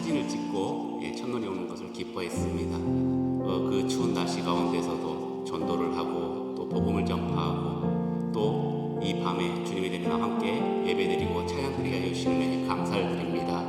사진을 찍고 첫눈이 오는 것을 기뻐했습니다. 그 추운 날씨 가운데서도 전도를 하고 또 복음을 전파하고 또 이 밤에 주님의 대면과 함께 예배드리고 찬양드리게 하여 주시는 감사를 드립니다.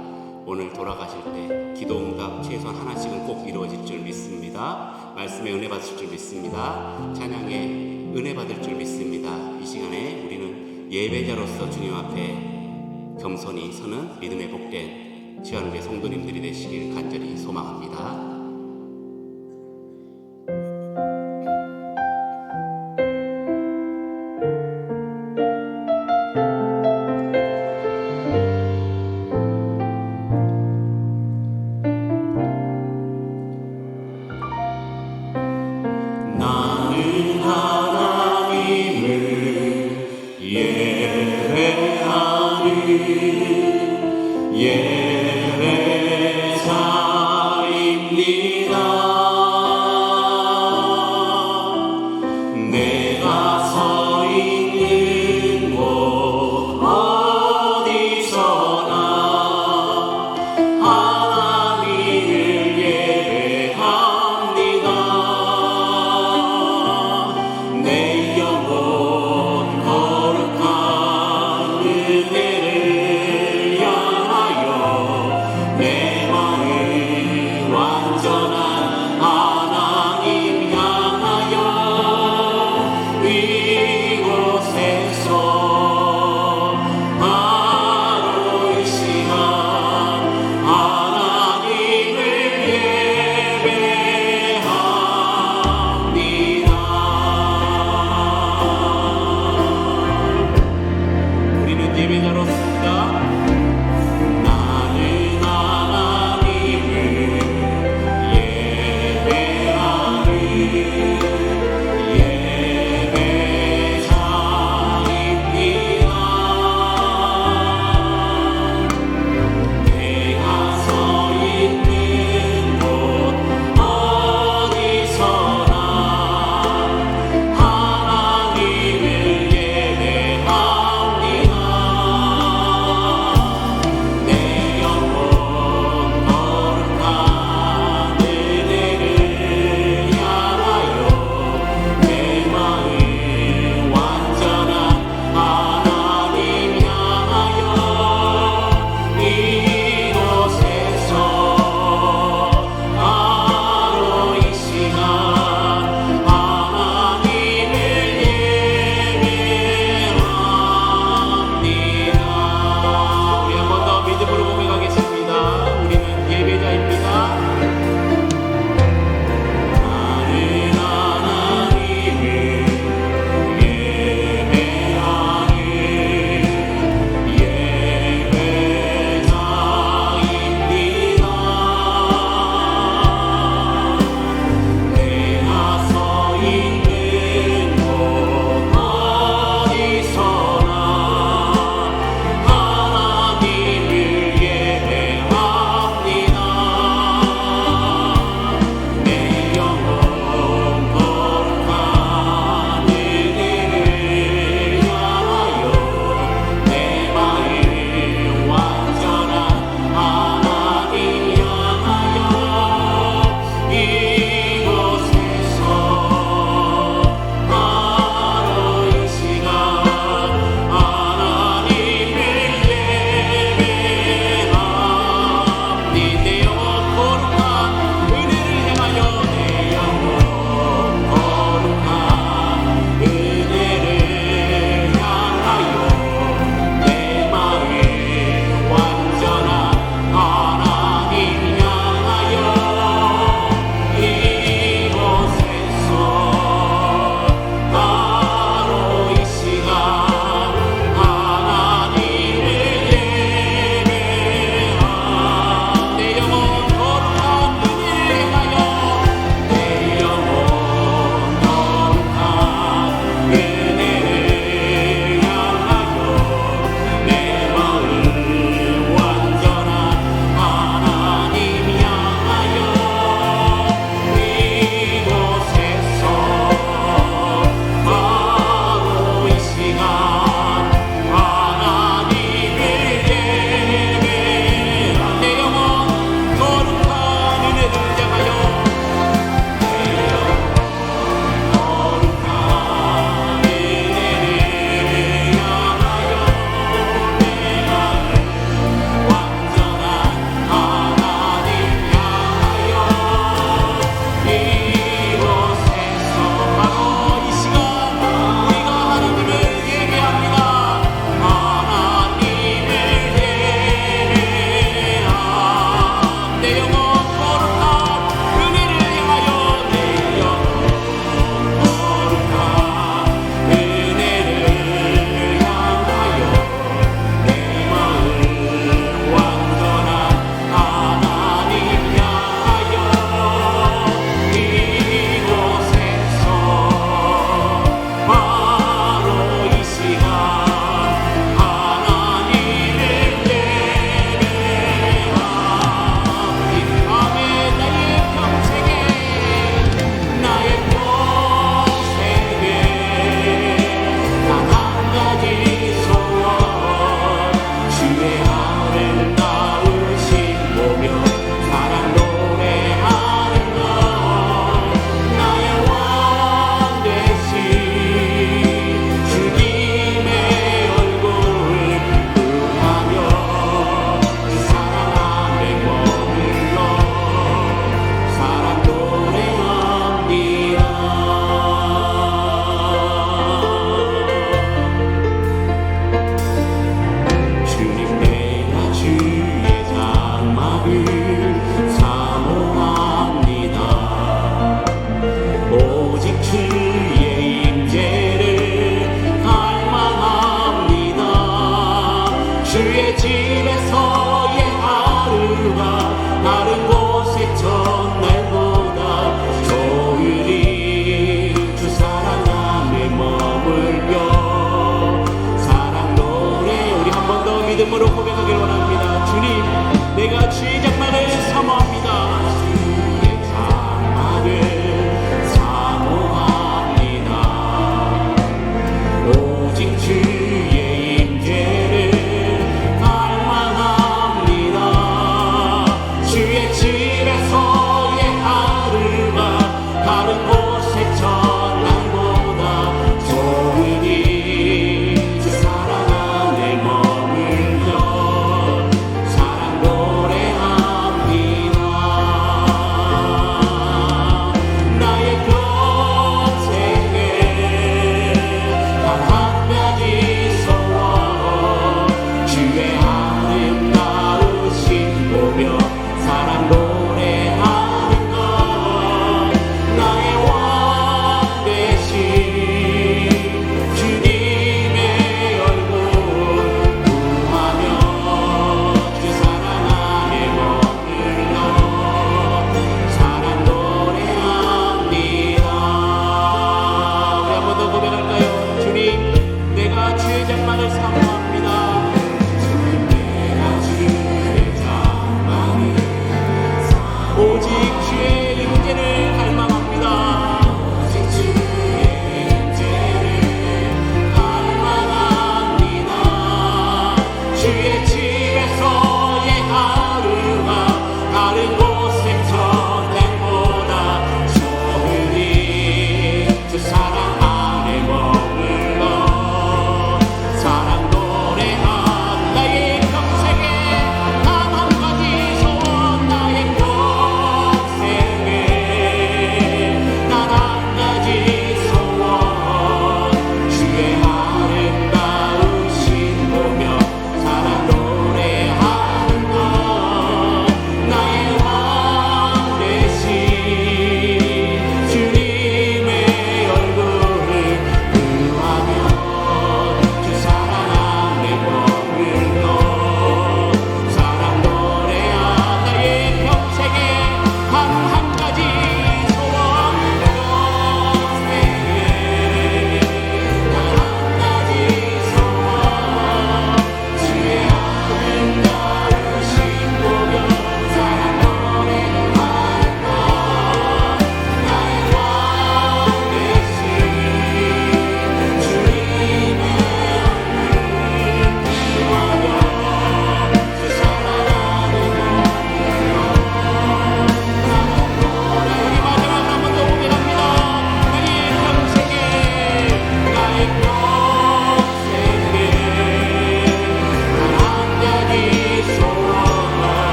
오늘 돌아가실 때 기도응답 최소한 하나씩은 꼭 이루어질 줄 믿습니다. 말씀에 은혜 받으실 줄 믿습니다. 찬양에 은혜 받을 줄 믿습니다. 이 시간에 우리는 예배자로서 주님 앞에 겸손히 서는 믿음의 복된 지하늘의 성도님들이 되시길 간절히 소망합니다. 나는 하나님을 예배하는 예배자입니다.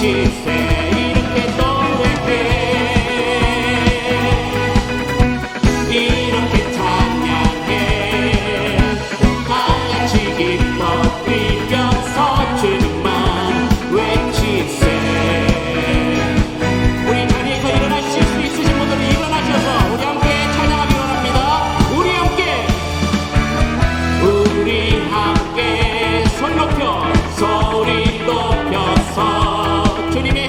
외칠세 이렇게 노래해 이렇게 찬양해 다같이 기뻐 뛰면서 주님만 외칠세 우리 자리에서 일어나실 수 있으신 분들은 일어나셔서 우리 함께 찬양하기 원합니다. 우리 함께 손 높여 소리 높여서 주님의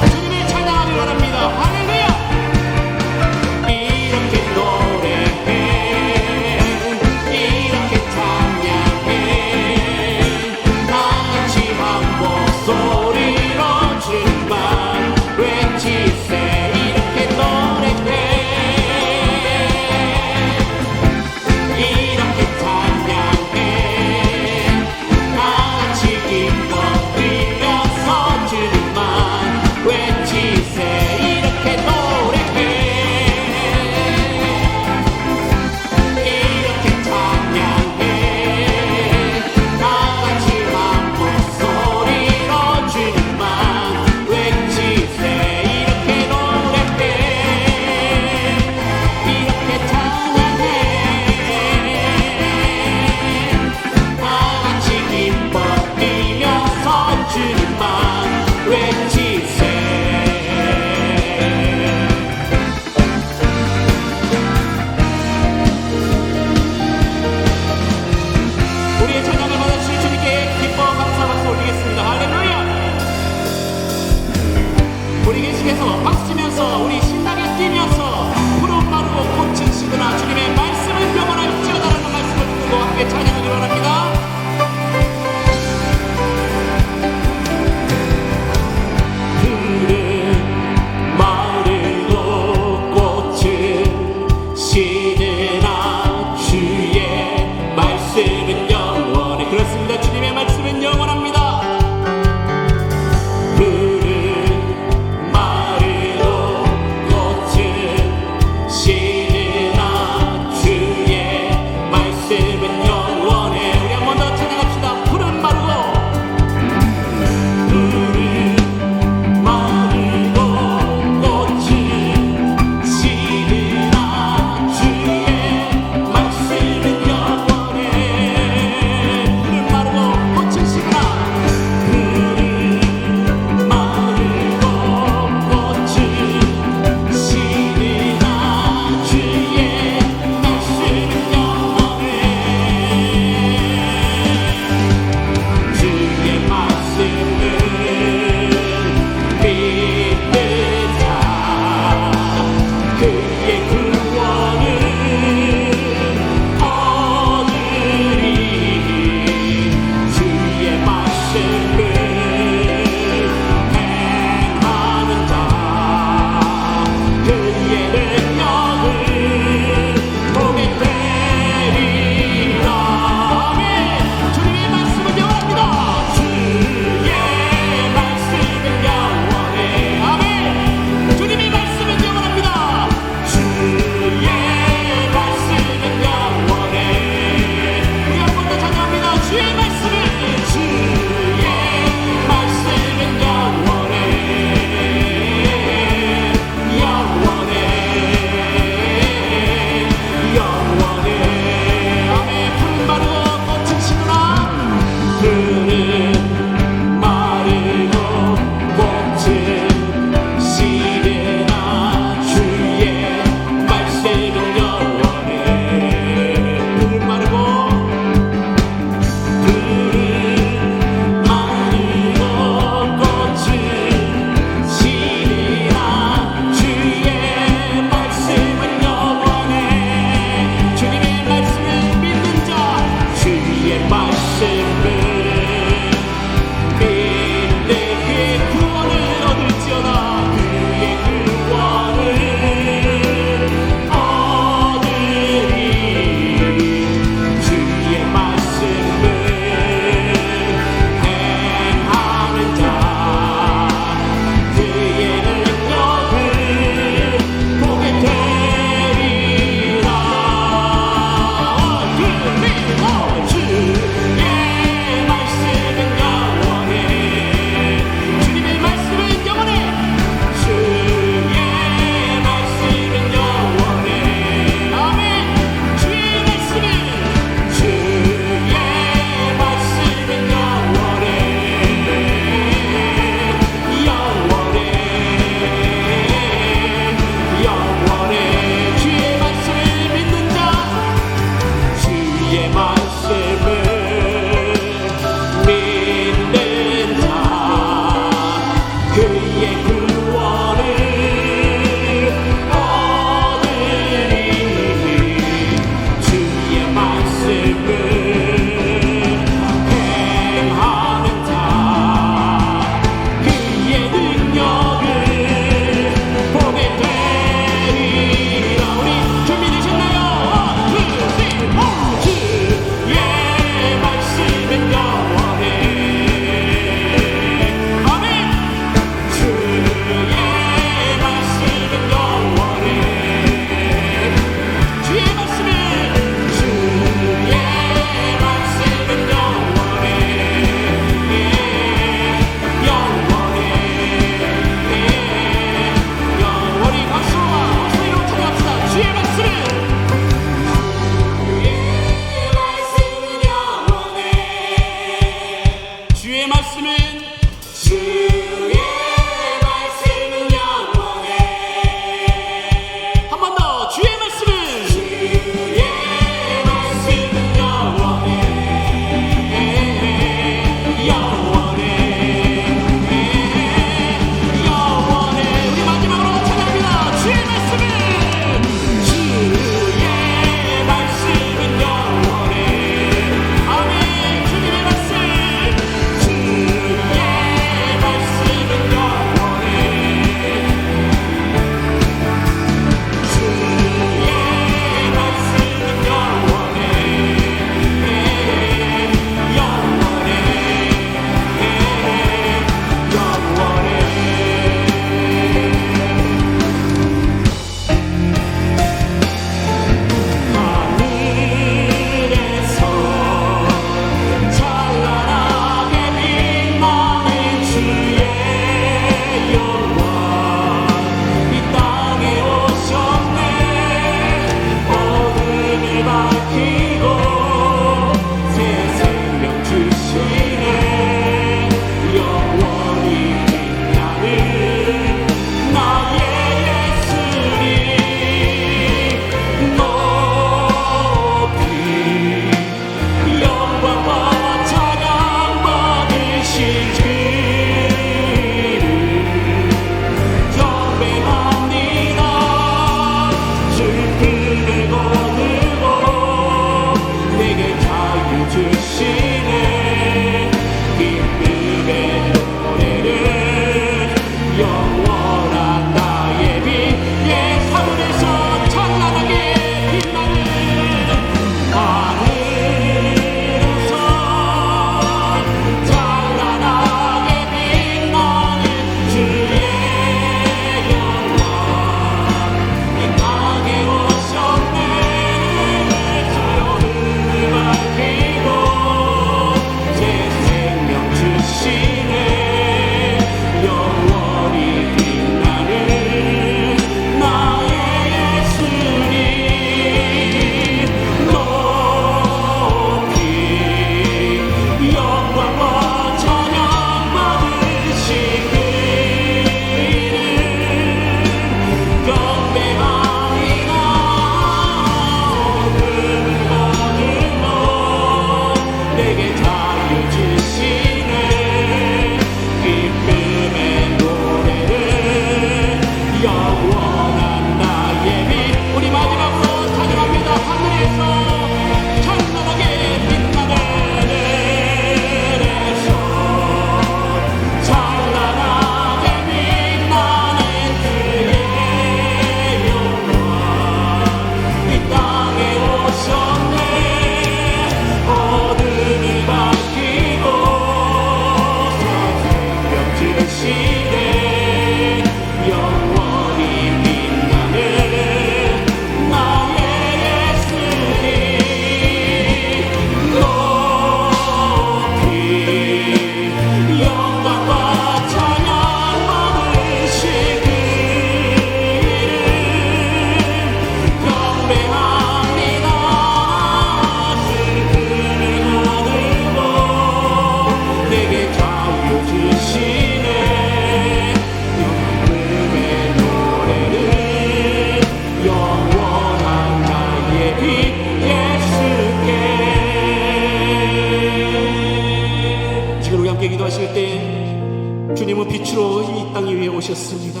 주님은 빛으로 이 땅 위에 오셨습니다.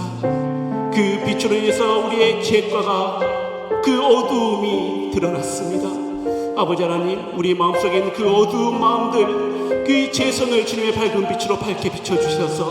그 빛으로 인해서 우리의 죄과가 그 어두움이 드러났습니다. 아버지 하나님, 우리 마음속에 있는 그 어두운 마음들, 그 죄성을 주님의 밝은 빛으로 밝게 비춰주셔서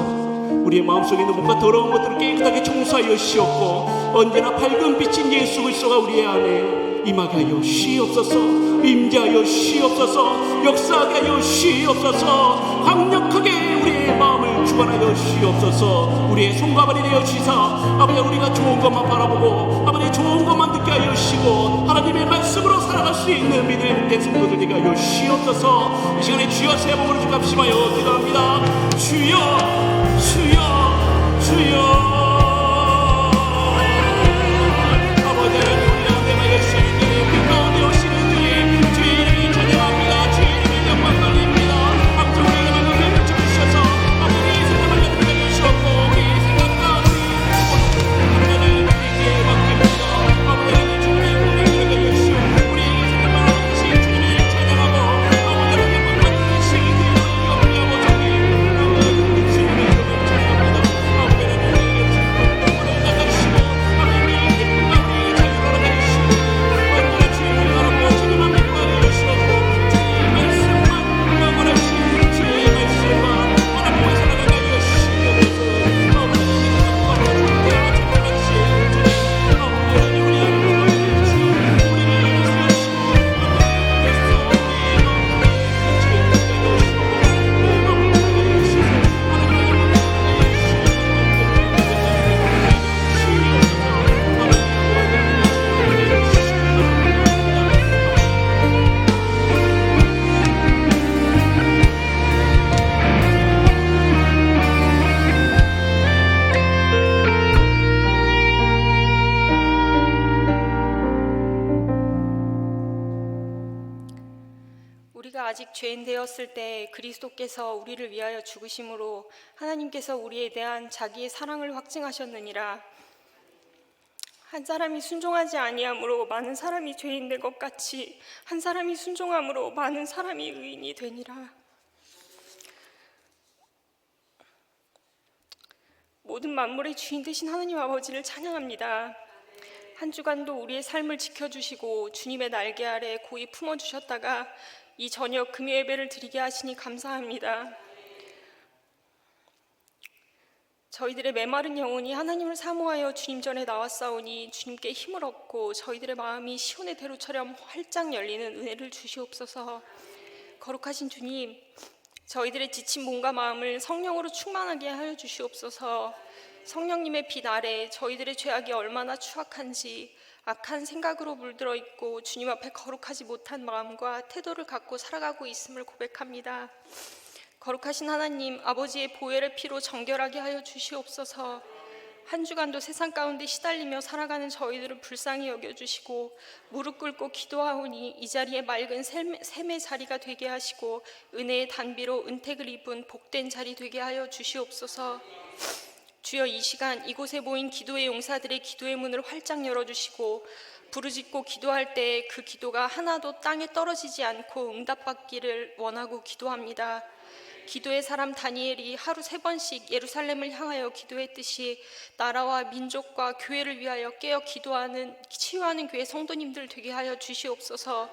우리의 마음속에 있는 뭔가 더러운 것들을 깨끗하게 청소하여 주시옵고, 언제나 밝은 빛인 예수 그리스도가 우리의 안에 임하게 하여 주시옵소서. 임재하여 주시옵소서. 역사하게 하여 주시옵소서. 강력하게 우리의 마음을 주관하여 주시옵소서. 우리의 손과 발이 되어 주시사 아버지, 우리가 좋은 것만 바라보고 아버지 좋은 것만 듣게 하여 주시고 하나님의 말씀으로 살아갈 수 있는 믿음의 백성들을 되게 하여 주시옵소서. 이 시간에 주여 새 몸으로 주갑심하여 기도합니다. 주여 주여 주여. 아버지 하나님, 우리가 아직 죄인 되었을 때 그리스도께서 우리를 위하여 죽으심으로 하나님께서 우리에 대한 자기의 사랑을 확증하셨느니라. 한 사람이 순종하지 아니함으로 많은 사람이 죄인 된 것 같이 한 사람이 순종함으로 많은 사람이 의인이 되니라. 모든 만물의 주인 되신 하나님 아버지를 찬양합니다. 한 주간도 우리의 삶을 지켜주시고 주님의 날개 아래 고이 품어주셨다가 이 저녁 금요 예배를 드리게 하시니 감사합니다. 저희들의 메마른 영혼이 하나님을 사모하여 주님 전에 나왔사오니 주님께 힘을 얻고 저희들의 마음이 시온의 대로처럼 활짝 열리는 은혜를 주시옵소서. 거룩하신 주님, 저희들의 지친 몸과 마음을 성령으로 충만하게 하여 주시옵소서. 성령님의 빛 아래 저희들의 죄악이 얼마나 추악한지, 악한 생각으로 물들어 있고 주님 앞에 거룩하지 못한 마음과 태도를 갖고 살아가고 있음을 고백합니다. 거룩하신 하나님, 아버지의 보혈의 피로 정결하게 하여 주시옵소서. 한 주간도 세상 가운데 시달리며 살아가는 저희들을 불쌍히 여겨주시고 무릎 꿇고 기도하오니 이 자리에 맑은 샘의 자리가 되게 하시고 은혜의 단비로 은택을 입은 복된 자리 되게 하여 주시옵소서. 주여, 이 시간 이곳에 모인 기도의 용사들의 기도의 문을 활짝 열어주시고 부르짖고 기도할 때 그 기도가 하나도 땅에 떨어지지 않고 응답받기를 원하고 기도합니다. 기도의 사람 다니엘이 하루 3번씩 예루살렘을 향하여 기도했듯이 나라와 민족과 교회를 위하여 깨어 기도하는 치유하는 교회 성도님들 되게 하여 주시옵소서.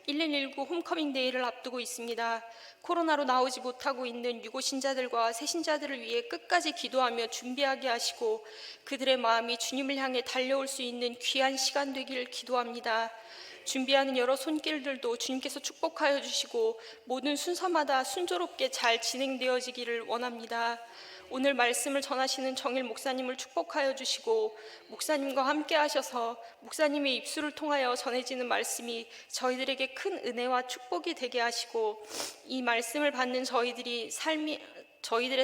1119 홈커밍 데이를 앞두고 있습니다. 코로나로 나오지 못하고 있는 유고신자들과 새신자들을 위해 끝까지 기도하며 준비하게 하시고 그들의 마음이 주님을 향해 달려올 수 있는 귀한 시간 되기를 기도합니다. 준비하는 여러 손길들도 주님께서 축복하여 주시고 모든 순서마다 순조롭게 잘 진행되어지기를 원합니다. 오늘 말씀을 전하시는 정일 목사님을 축복하여 주시고 목사님과 함께 하셔서 목사님의 입술을 통하여 전해지는 말씀이 저희들에게 큰 은혜와 축복이 되게 하시고 이 말씀을 받는 저희들의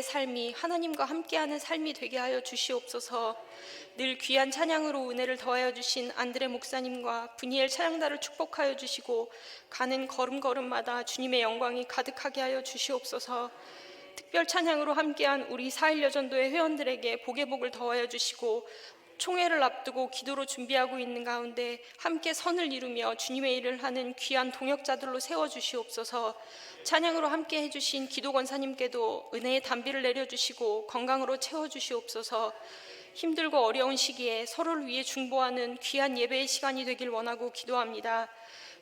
삶이 하나님과 함께하는 삶이 되게 하여 주시옵소서. 늘 귀한 찬양으로 은혜를 더하여 주신 안드레 목사님과 브니엘 찬양단을 축복하여 주시고 가는 걸음걸음마다 주님의 영광이 가득하게 하여 주시옵소서. 특별 찬양으로 함께한 우리 4.1 여전도의 회원들에게 복의 복을 더하여 주시고 총회를 앞두고 기도로 준비하고 있는 가운데 함께 선을 이루며 주님의 일을 하는 귀한 동역자들로 세워주시옵소서. 찬양으로 함께 해주신 기도 권사님께도 은혜의 단비를 내려주시고 건강으로 채워주시옵소서. 힘들고 어려운 시기에 서로를 위해 중보하는 귀한 예배의 시간이 되길 원하고 기도합니다.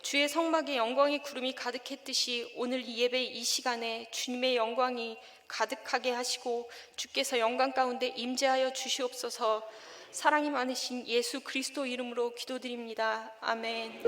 주의 성막에 영광의 구름이 가득했듯이 오늘 이 예배 이 시간에 주님의 영광이 가득하게 하시고 주께서 영광 가운데 임재하여 주시옵소서. 사랑이 많으신 예수 그리스도 이름으로 기도드립니다. 아멘.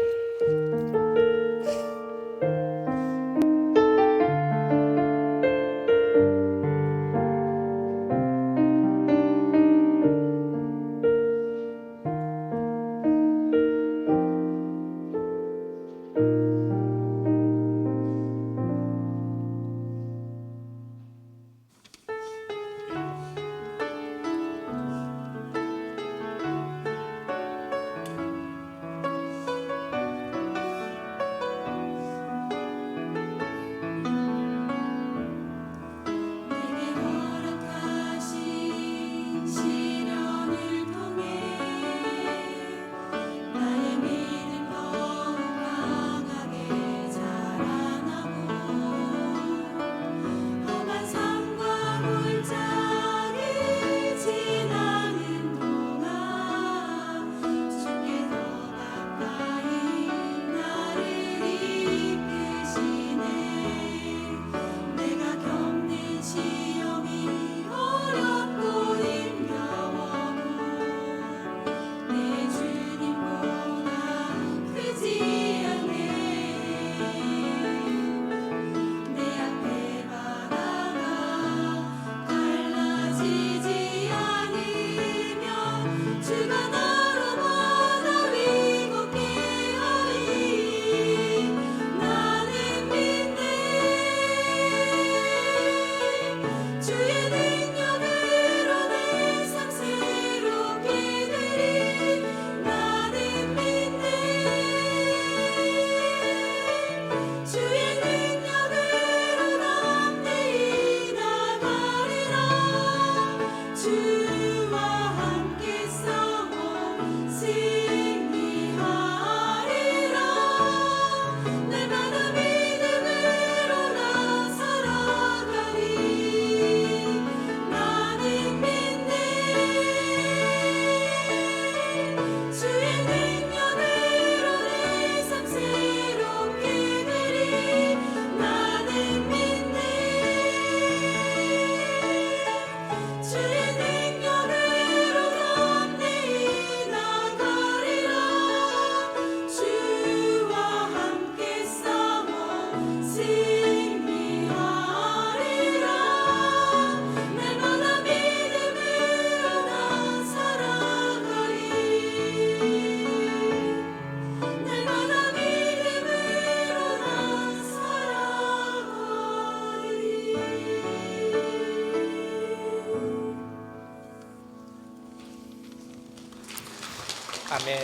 아멘.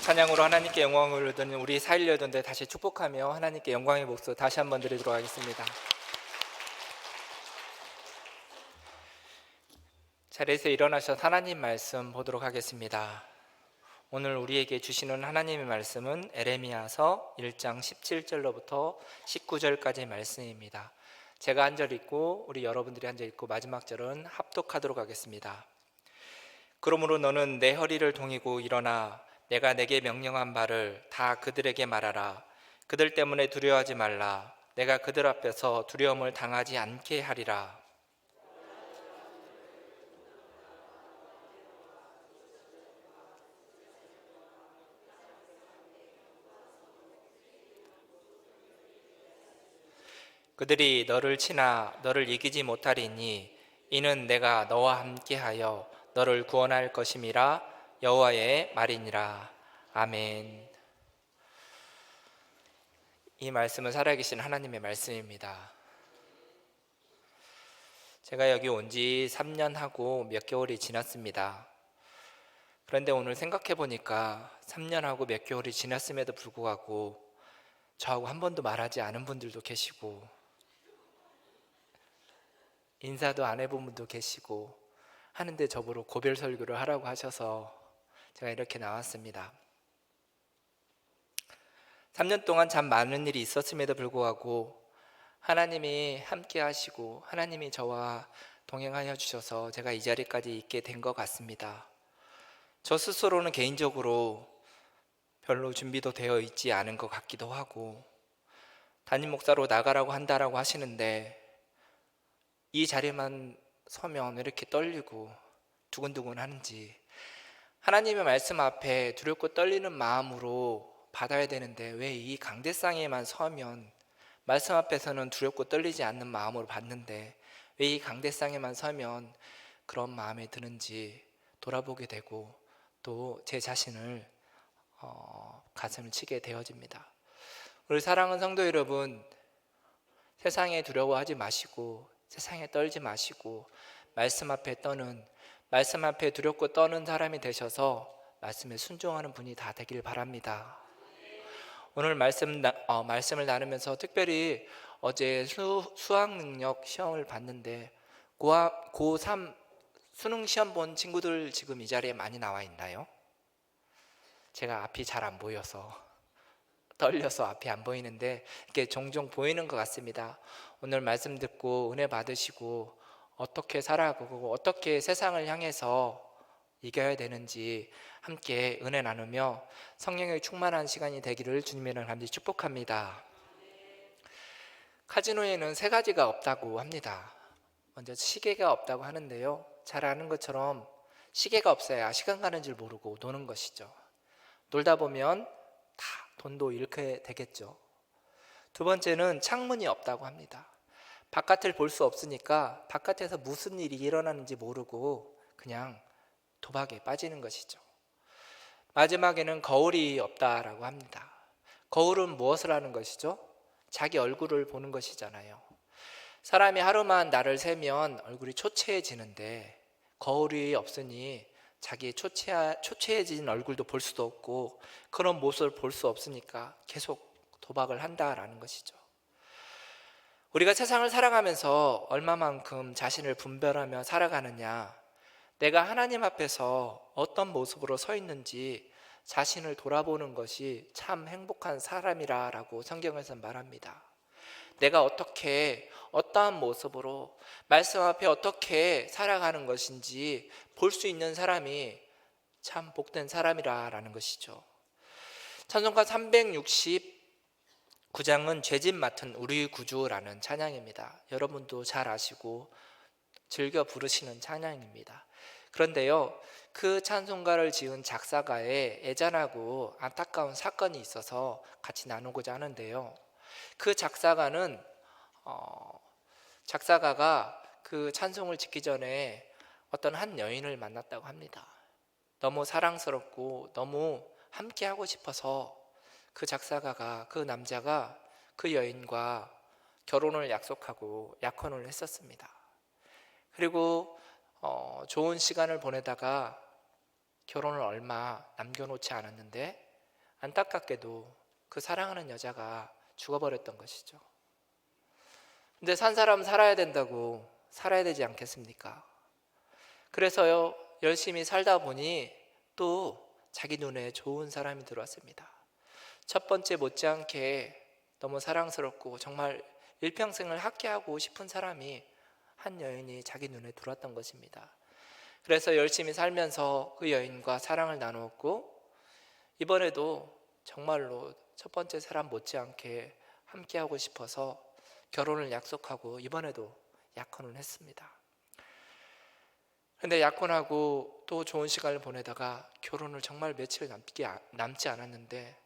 찬양으로 하나님께 영광을 얻는 우리 4.1 여전대 다시 축복하며 하나님께 영광의 목소 다시 한번 드리도록 하겠습니다. 자리에서 일어나셔서 하나님 말씀 보도록 하겠습니다. 오늘 우리에게 주시는 하나님의 말씀은 에레미야서 1장 17절로부터 19절까지 말씀입니다. 제가 한 절 읽고 우리 여러분들이 한 절 읽고 마지막 절은 합독하도록 하겠습니다. 그러므로 너는 내 허리를 동이고 일어나 내가 내게 명령한 바를 다 그들에게 말하라. 그들 때문에 두려워하지 말라. 내가 그들 앞에서 두려움을 당하지 않게 하리라. 그들이 너를 치나 너를 이기지 못하리니 이는 내가 너와 함께하여 너를 구원할 것임이라 여호와의 말이니라. 아멘. 이 말씀은 살아계신 하나님의 말씀입니다. 제가 여기 온 지 3년 하고 몇 개월이 지났습니다. 그런데 오늘 생각해 보니까 3년 하고 몇 개월이 지났음에도 불구하고 저하고 한 번도 말하지 않은 분들도 계시고 인사도 안 해본 분도 계시고 하는데 저보러 고별 설교를 하라고 하셔서 제가 이렇게 나왔습니다. 3년 동안 참 많은 일이 있었음에도 불구하고 하나님이 함께 하시고 하나님이 저와 동행하여 주셔서 제가 이 자리까지 있게 된 것 같습니다. 저 스스로는 개인적으로 별로 준비도 되어 있지 않은 것 같기도 하고 담임 목사로 나가라고 한다라고 하시는데 이 자리만 서면 왜 이렇게 떨리고 두근두근 하는지, 하나님의 말씀 앞에 두렵고 떨리는 마음으로 받아야 되는데 왜 이 강대상에만 서면 말씀 앞에서는 두렵고 떨리지 않는 마음으로 받는데 왜 이 강대상에만 서면 그런 마음이 드는지 돌아보게 되고 또 제 자신을 가슴을 치게 되어집니다. 우리 사랑하는 성도 여러분, 세상에 두려워하지 마시고 세상에 떨지 마시고 말씀 앞에 두렵고 떠는 사람이 되셔서 말씀에 순종하는 분이 다 되길 바랍니다. 오늘 말씀을 나누면서 특별히 어제 수학 능력 시험을 봤는데 고3 수능 시험 본 친구들 지금 이 자리에 많이 나와 있나요? 제가 앞이 잘 안 보여서 떨려서 앞이 안 보이는데 이렇게 종종 보이는 것 같습니다. 오늘 말씀 듣고 은혜 받으시고 어떻게 살아가고 어떻게 세상을 향해서 이겨야 되는지 함께 은혜 나누며 성령의 충만한 시간이 되기를 주님의 이름으로 간절히 축복합니다. 카지노에는 3가지가 없다고 합니다. 먼저 시계가 없다고 하는데요, 잘 아는 것처럼 시계가 없어야 시간 가는 줄 모르고 노는 것이죠. 놀다 보면 다 돈도 잃게 되겠죠. 두 번째는 창문이 없다고 합니다. 바깥을 볼 수 없으니까 바깥에서 무슨 일이 일어나는지 모르고 그냥 도박에 빠지는 것이죠. 마지막에는 거울이 없다라고 합니다. 거울은 무엇을 하는 것이죠? 자기 얼굴을 보는 것이잖아요. 사람이 하루만 날을 새면 얼굴이 초췌해지는데 거울이 없으니 자기의 초췌해진 얼굴도 볼 수도 없고 그런 모습을 볼 수 없으니까 계속 도박을 한다라는 것이죠. 우리가 세상을 살아가면서 얼마만큼 자신을 분별하며 살아가느냐, 내가 하나님 앞에서 어떤 모습으로 서 있는지 자신을 돌아보는 것이 참 행복한 사람이라고 성경에서 말합니다. 내가 어떠한 모습으로 말씀 앞에 어떻게 살아가는 것인지 볼 수 있는 사람이 참 복된 사람이라는 것이죠. 찬송가 369장은 죄짐 맡은 우리 구주라는 찬양입니다. 여러분도 잘 아시고 즐겨 부르시는 찬양입니다. 그런데요, 그 찬송가를 지은 작사가의 애잔하고 안타까운 사건이 있어서 같이 나누고자 하는데요, 그 작사가가 그 찬송을 짓기 전에 어떤 한 여인을 만났다고 합니다. 너무 사랑스럽고 너무 함께 하고 싶어서 그 작사가가, 그 남자가 그 여인과 결혼을 약속하고 약혼을 했었습니다. 그리고 좋은 시간을 보내다가 결혼을 얼마 남겨놓지 않았는데 안타깝게도 그 사랑하는 여자가 죽어버렸던 것이죠. 근데 산 사람 살아야 된다고 살아야 되지 않겠습니까? 그래서요, 열심히 살다 보니 또 자기 눈에 좋은 사람이 들어왔습니다. 첫 번째 못지않게 너무 사랑스럽고 정말 일평생을 함께하고 싶은 사람이 한 여인이 자기 눈에 들어왔던 것입니다. 그래서 열심히 살면서 그 여인과 사랑을 나누었고, 이번에도 정말로 첫 번째 사람 못지않게 함께하고 싶어서 결혼을 약속하고 이번에도 약혼을 했습니다. 근데 약혼하고 또 좋은 시간을 보내다가 결혼을 정말 며칠 남지 않았는데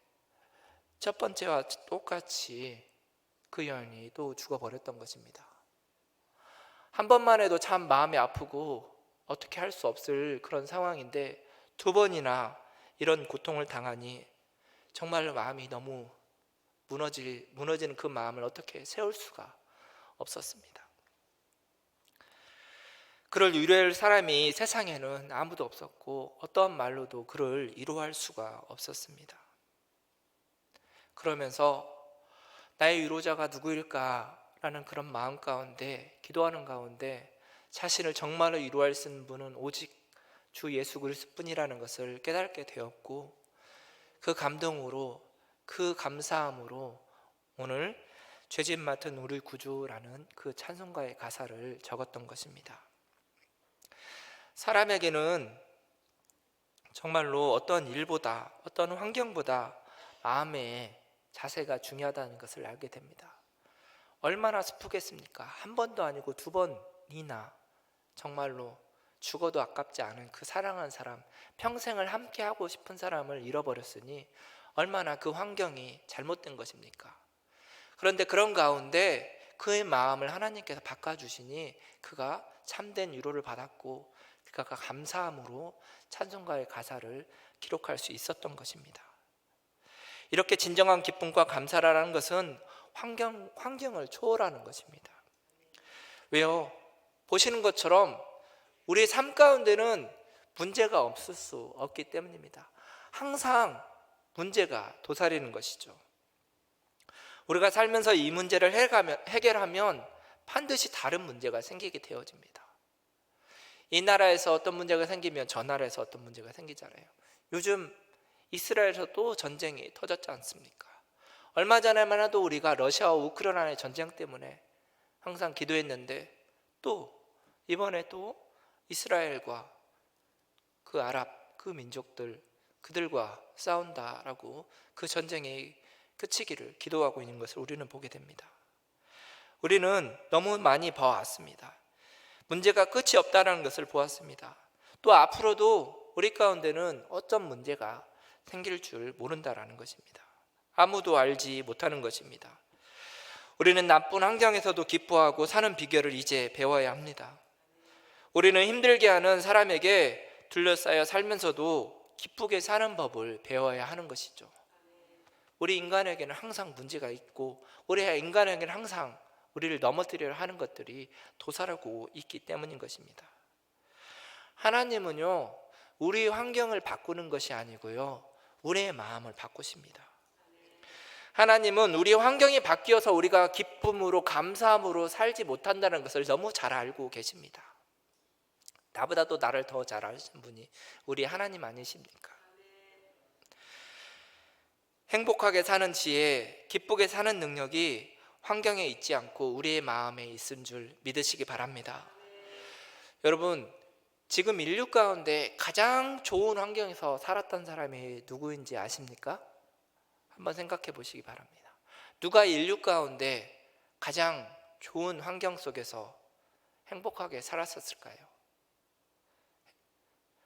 첫 번째와 똑같이 그 여인이 또 죽어버렸던 것입니다. 한 번만 해도 참 마음이 아프고 어떻게 할 수 없을 그런 상황인데 두 번이나 이런 고통을 당하니 정말 마음이 너무 무너지는 그 마음을 어떻게 세울 수가 없었습니다. 그를 위로할 사람이 세상에는 아무도 없었고 어떠한 말로도 그를 위로할 수가 없었습니다. 그러면서 나의 위로자가 누구일까라는 그런 마음 가운데 기도하는 가운데 자신을 정말로 위로할 수 있는 분은 오직 주 예수 그리스도뿐이라는 것을 깨닫게 되었고, 그 감동으로 그 감사함으로 오늘 죄짐 맡은 우리 구주라는 그 찬송가의 가사를 적었던 것입니다. 사람에게는 정말로 어떤 일보다 어떤 환경보다 마음의 자세가 중요하다는 것을 알게 됩니다. 얼마나 슬프겠습니까? 한 번도 아니고 두 번이나 정말로 죽어도 아깝지 않은 그 사랑하는 사람, 평생을 함께하고 싶은 사람을 잃어버렸으니 얼마나 그 환경이 잘못된 것입니까? 그런데 그런 가운데 그의 마음을 하나님께서 바꿔주시니 그가 참된 위로를 받았고 그가 감사함으로 찬송가의 가사를 기록할 수 있었던 것입니다. 이렇게 진정한 기쁨과 감사라는 것은 환경을 초월하는 것입니다. 왜요? 보시는 것처럼 우리의 삶 가운데는 문제가 없을 수 없기 때문입니다. 항상 문제가 도사리는 것이죠. 우리가 살면서 이 문제를 해결하면 반드시 다른 문제가 생기게 되어집니다. 이 나라에서 어떤 문제가 생기면 저 나라에서 어떤 문제가 생기잖아요. 요즘 이스라엘에서 또 전쟁이 터졌지 않습니까? 얼마 전에만 해도 우리가 러시아와 우크라이나의 전쟁 때문에 항상 기도했는데 또 이번에 또 이스라엘과 그 아랍 그 민족들 그들과 싸운다라고 그 전쟁이 그치기를 기도하고 있는 것을 우리는 보게 됩니다. 우리는 너무 많이 봐왔습니다. 문제가 끝이 없다는 것을 보았습니다. 또 앞으로도 우리 가운데는 어떤 문제가 생길 줄 모른다라는 것입니다. 아무도 알지 못하는 것입니다. 우리는 나쁜 환경에서도 기뻐하고 사는 비결을 이제 배워야 합니다. 우리는 힘들게 하는 사람에게 둘러싸여 살면서도 기쁘게 사는 법을 배워야 하는 것이죠. 우리 인간에게는 항상 문제가 있고 우리 인간에게는 항상 우리를 넘어뜨리려 하는 것들이 도사르고 있기 때문인 것입니다. 하나님은요, 우리 환경을 바꾸는 것이 아니고요, 우리의 마음을 바꾸십니다. 하나님은 우리 환경이 바뀌어서 우리가 기쁨으로 감사함으로 살지 못한다는 것을 너무 잘 알고 계십니다. 나보다도 나를 더 잘 아시는 분이 우리 하나님 아니십니까? 행복하게 사는 지혜, 기쁘게 사는 능력이 환경에 있지 않고 우리의 마음에 있은 줄 믿으시기 바랍니다. 여러분, 지금 인류 가운데 가장 좋은 환경에서 살았던 사람이 누구인지 아십니까? 한번 생각해 보시기 바랍니다. 누가 인류 가운데 가장 좋은 환경 속에서 행복하게 살았었을까요?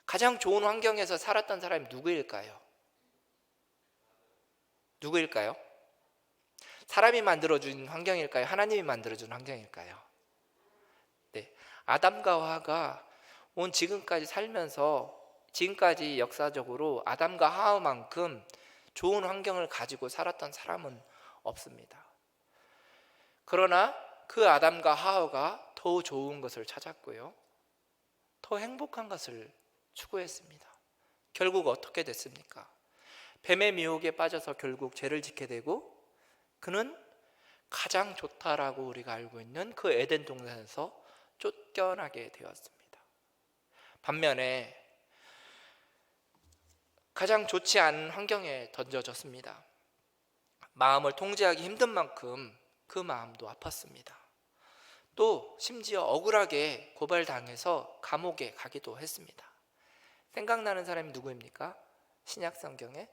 가장 좋은 환경에서 살았던 사람이 누구일까요? 누구일까요? 사람이 만들어준 환경일까요? 하나님이 만들어준 환경일까요? 네, 아담과 하와가 온 지금까지 살면서 지금까지 역사적으로 아담과 하와만큼 좋은 환경을 가지고 살았던 사람은 없습니다. 그러나 그 아담과 하와가 더 좋은 것을 찾았고요, 더 행복한 것을 추구했습니다. 결국 어떻게 됐습니까? 뱀의 미혹에 빠져서 결국 죄를 짓게 되고, 그는 가장 좋다라고 우리가 알고 있는 그 에덴 동산에서 쫓겨나게 되었습니다. 반면에 가장 좋지 않은 환경에 던져졌습니다. 마음을 통제하기 힘든 만큼 그 마음도 아팠습니다. 또 심지어 억울하게 고발당해서 감옥에 가기도 했습니다. 생각나는 사람이 누구입니까? 신약 성경의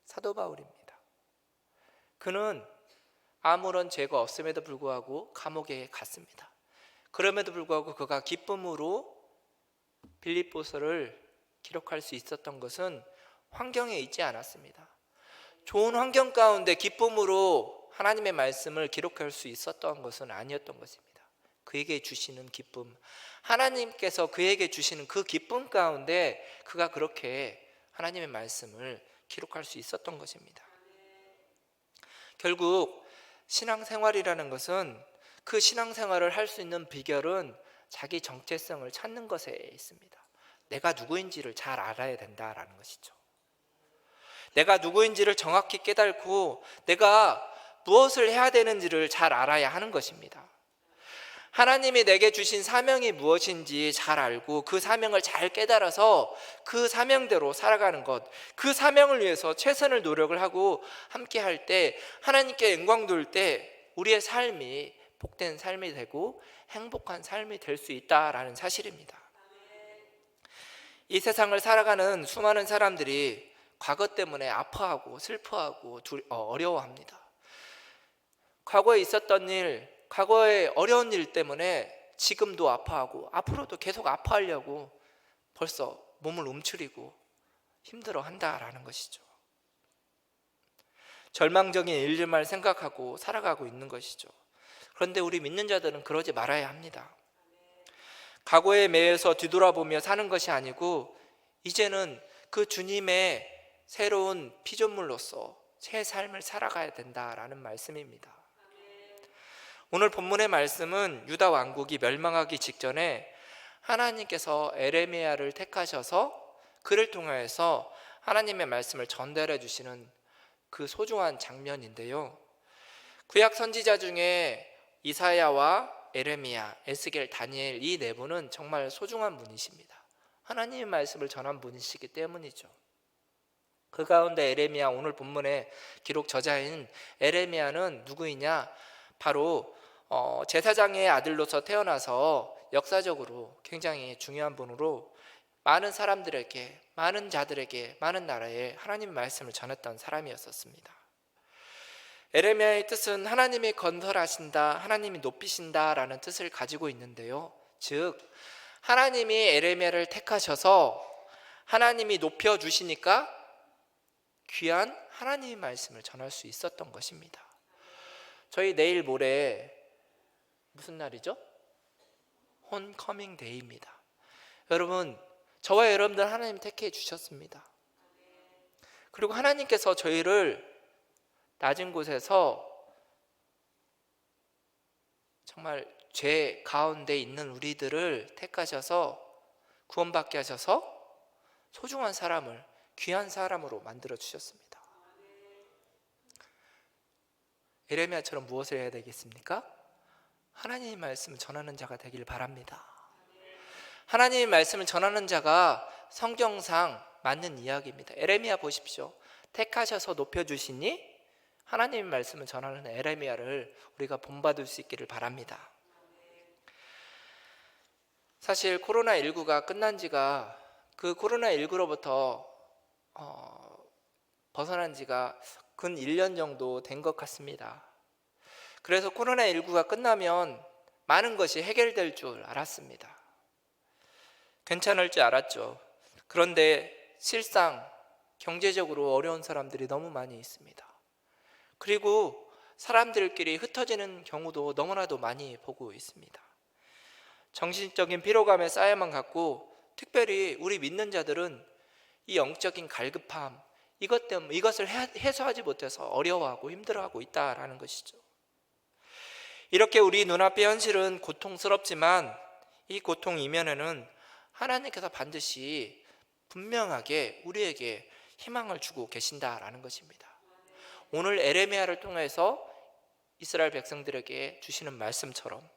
사도 바울입니다. 그는 아무런 죄가 없음에도 불구하고 감옥에 갔습니다. 그럼에도 불구하고 그가 기쁨으로 빌립보서를 기록할 수 있었던 것은 환경에 있지 않았습니다. 좋은 환경 가운데 기쁨으로 하나님의 말씀을 기록할 수 있었던 것은 아니었던 것입니다. 그에게 주시는 기쁨, 하나님께서 그에게 주시는 그 기쁨 가운데 그가 그렇게 하나님의 말씀을 기록할 수 있었던 것입니다. 결국 신앙생활이라는 것은, 그 신앙생활을 할 수 있는 비결은 자기 정체성을 찾는 것에 있습니다. 내가 누구인지를 잘 알아야 된다라는 것이죠. 내가 누구인지를 정확히 깨닫고 내가 무엇을 해야 되는지를 잘 알아야 하는 것입니다. 하나님이 내게 주신 사명이 무엇인지 잘 알고 그 사명을 잘 깨달아서 그 사명대로 살아가는 것, 그 사명을 위해서 최선을 노력을 하고 함께 할 때, 하나님께 영광 돌 때 우리의 삶이 복된 삶이 되고 행복한 삶이 될 수 있다라는 사실입니다. 이 세상을 살아가는 수많은 사람들이 과거 때문에 아파하고 슬퍼하고 어려워합니다. 과거에 있었던 일, 과거의 어려운 일 때문에 지금도 아파하고 앞으로도 계속 아파하려고 벌써 몸을 움츠리고 힘들어한다라는 것이죠. 절망적인 일들만 생각하고 살아가고 있는 것이죠. 그런데 우리 믿는 자들은 그러지 말아야 합니다. 과거에 매여서 뒤돌아보며 사는 것이 아니고 이제는 그 주님의 새로운 피조물로서 새 삶을 살아가야 된다라는 말씀입니다. 오늘 본문의 말씀은 유다 왕국이 멸망하기 직전에 하나님께서 에레미야를 택하셔서 그를 통하여서 하나님의 말씀을 전달해 주시는 그 소중한 장면인데요. 구약 선지자 중에 이사야와 에레미야, 에스겔, 다니엘, 이 네 분은 정말 소중한 분이십니다. 하나님의 말씀을 전한 분이시기 때문이죠. 그 가운데 에레미야, 오늘 본문의 기록 저자인 에레미야는 누구이냐? 바로 제사장의 아들로서 태어나서 역사적으로 굉장히 중요한 분으로 많은 사람들에게, 많은 자들에게, 많은 나라에 하나님의 말씀을 전했던 사람이었습니다. 에레미야의 뜻은 하나님이 건설하신다, 하나님이 높이신다라는 뜻을 가지고 있는데요. 즉 하나님이 에레미야를 택하셔서 하나님이 높여주시니까 귀한 하나님의 말씀을 전할 수 있었던 것입니다. 저희 내일 모레 무슨 날이죠? 홈커밍 데이입니다. 여러분, 저와 여러분들 하나님 택해 주셨습니다. 그리고 하나님께서 저희를 낮은 곳에서 정말 죄 가운데 있는 우리들을 택하셔서 구원받게 하셔서 소중한 사람을, 귀한 사람으로 만들어 주셨습니다. 에레미야처럼 무엇을 해야 되겠습니까? 하나님의 말씀을 전하는 자가 되길 바랍니다. 하나님의 말씀을 전하는 자가 성경상 맞는 이야기입니다. 에레미야 보십시오. 택하셔서 높여주시니 하나님의 말씀을 전하는 에레미야를 우리가 본받을 수 있기를 바랍니다. 사실 코로나19가 끝난 지가, 그 코로나19로부터 벗어난 지가 근 1년 정도 된 것 같습니다. 그래서 코로나19가 끝나면 많은 것이 해결될 줄 알았습니다. 괜찮을 줄 알았죠. 그런데 실상 경제적으로 어려운 사람들이 너무 많이 있습니다. 그리고 사람들끼리 흩어지는 경우도 너무나도 많이 보고 있습니다. 정신적인 피로감에 쌓여만 갖고, 특별히 우리 믿는 자들은 이 영적인 갈급함, 이것 때문에, 이것을 해소하지 못해서 어려워하고 힘들어하고 있다라는 것이죠. 이렇게 우리 눈앞의 현실은 고통스럽지만 이 고통 이면에는 하나님께서 반드시 분명하게 우리에게 희망을 주고 계신다라는 것입니다. 오늘 에레미야를 통해서 이스라엘 백성들에게 주시는 말씀처럼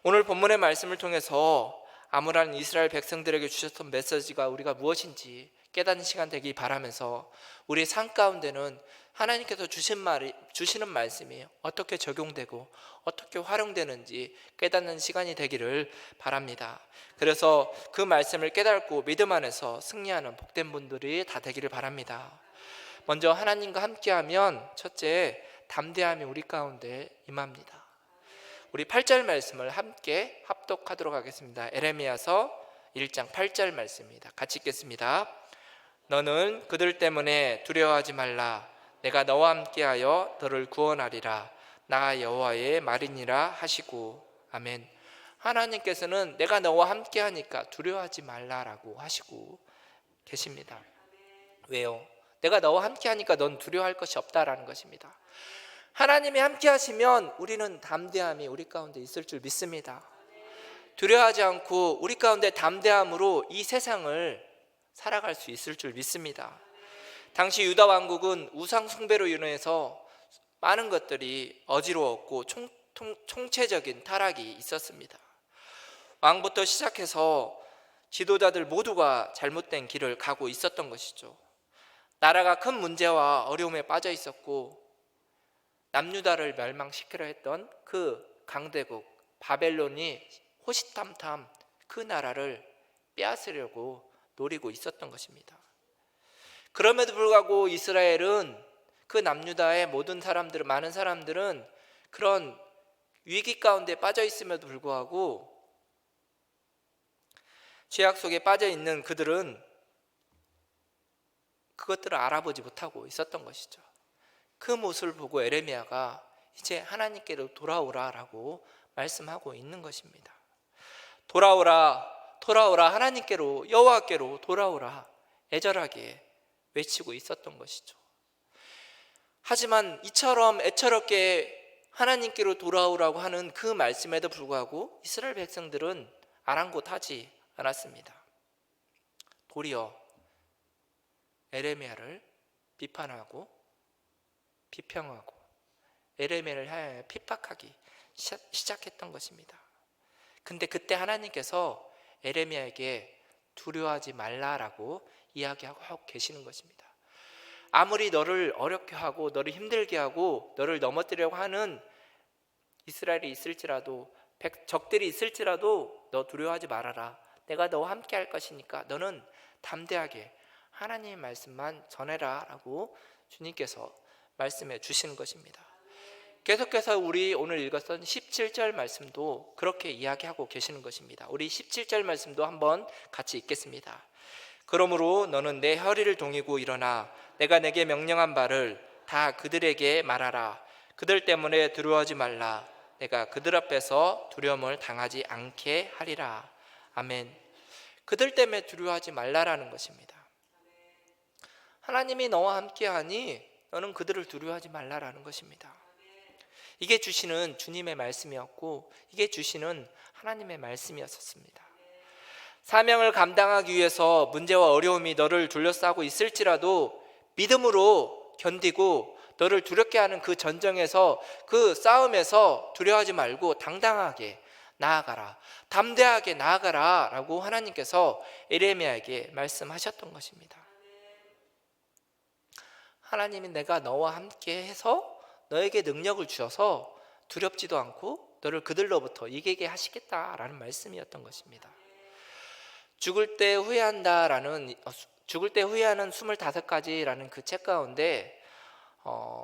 오늘 본문의 말씀을 통해서 암울한 이스라엘 백성들에게 주셨던 메시지가 우리가 무엇인지 깨닫는 시간 되기 바라면서 우리 삶 가운데는 하나님께서 주시는 말씀이 어떻게 적용되고 어떻게 활용되는지 깨닫는 시간이 되기를 바랍니다. 그래서 그 말씀을 깨닫고 믿음 안에서 승리하는 복된 분들이 다 되기를 바랍니다. 먼저 하나님과 함께하면 첫째, 담대함이 우리 가운데 임합니다. 우리 8절 말씀을 함께 합독하도록 하겠습니다. 에레미야서 1장 8절 말씀입니다. 같이 읽겠습니다. 너는 그들 때문에 두려워하지 말라. 내가 너와 함께하여 너를 구원하리라. 나 여호와의 말이니라 하시고. 아멘. 하나님께서는 내가 너와 함께하니까 두려워하지 말라라고 하시고 계십니다. 왜요? 내가 너와 함께하니까 넌 두려워할 것이 없다라는 것입니다. 하나님이 함께 하시면 우리는 담대함이 우리 가운데 있을 줄 믿습니다. 두려워하지 않고 우리 가운데 담대함으로 이 세상을 살아갈 수 있을 줄 믿습니다. 당시 유다 왕국은 우상 숭배로 인해서 많은 것들이 어지러웠고 총체적인 타락이 있었습니다. 왕부터 시작해서 지도자들 모두가 잘못된 길을 가고 있었던 것이죠. 나라가 큰 문제와 어려움에 빠져 있었고 남유다를 멸망시키려 했던 그 강대국 바벨론이 호시탐탐 그 나라를 빼앗으려고 노리고 있었던 것입니다. 그럼에도 불구하고 이스라엘은 그 남유다의 모든 사람들은 많은 사람들은 그런 위기 가운데 빠져 있음에도 불구하고 죄악 속에 빠져 있는 그들은 그것들을 알아보지 못하고 있었던 것이죠. 그 모습을 보고 에레미야가 이제 하나님께로 돌아오라라고 말씀하고 있는 것입니다. 돌아오라, 돌아오라, 하나님께로, 여호와께로 돌아오라 애절하게 외치고 있었던 것이죠. 하지만 이처럼 애처롭게 하나님께로 돌아오라고 하는 그 말씀에도 불구하고 이스라엘 백성들은 아랑곳하지 않았습니다. 도리어 에레미야를 비판하고 비평하고 에레미야를 향해 핍박하기 시작했던 것입니다. 근데 그때 하나님께서 에레미야에게 두려워하지 말라라고 이야기하고 계시는 것입니다. 아무리 너를 어렵게 하고 너를 힘들게 하고 너를 넘어뜨리려고 하는 이스라엘이 있을지라도 적들이 있을지라도 너 두려워하지 말아라. 내가 너와 함께 할 것이니까 너는 담대하게 하나님의 말씀만 전해라 라고 주님께서 말씀해 주시는 것입니다. 계속해서 우리 오늘 읽었던 17절 말씀도 그렇게 이야기하고 계시는 것입니다. 우리 17절 말씀도 한번 같이 읽겠습니다. 그러므로 너는 내 허리를 동이고 일어나 내가 내게 명령한 바를 다 그들에게 말하라. 그들 때문에 두려워하지 말라. 내가 그들 앞에서 두려움을 당하지 않게 하리라. 아멘. 그들 때문에 두려워하지 말라라는 것입니다. 하나님이 너와 함께하니 너는 그들을 두려워하지 말라라는 것입니다. 이게 주시는 주님의 말씀이었고 이게 주시는 하나님의 말씀이었습니다. 사명을 감당하기 위해서 문제와 어려움이 너를 둘러싸고 있을지라도 믿음으로 견디고 너를 두렵게 하는 그 전쟁에서 그 싸움에서 두려워하지 말고 당당하게 나아가라, 담대하게 나아가라 라고 하나님께서 에레미야에게 말씀하셨던 것입니다. 하나님이 내가 너와 함께 해서 너에게 능력을 주셔서 두렵지도 않고 너를 그들로부터 이기게 하시겠다라는 말씀이었던 것입니다. 죽을 때 후회하는 25가지라는 그 책 가운데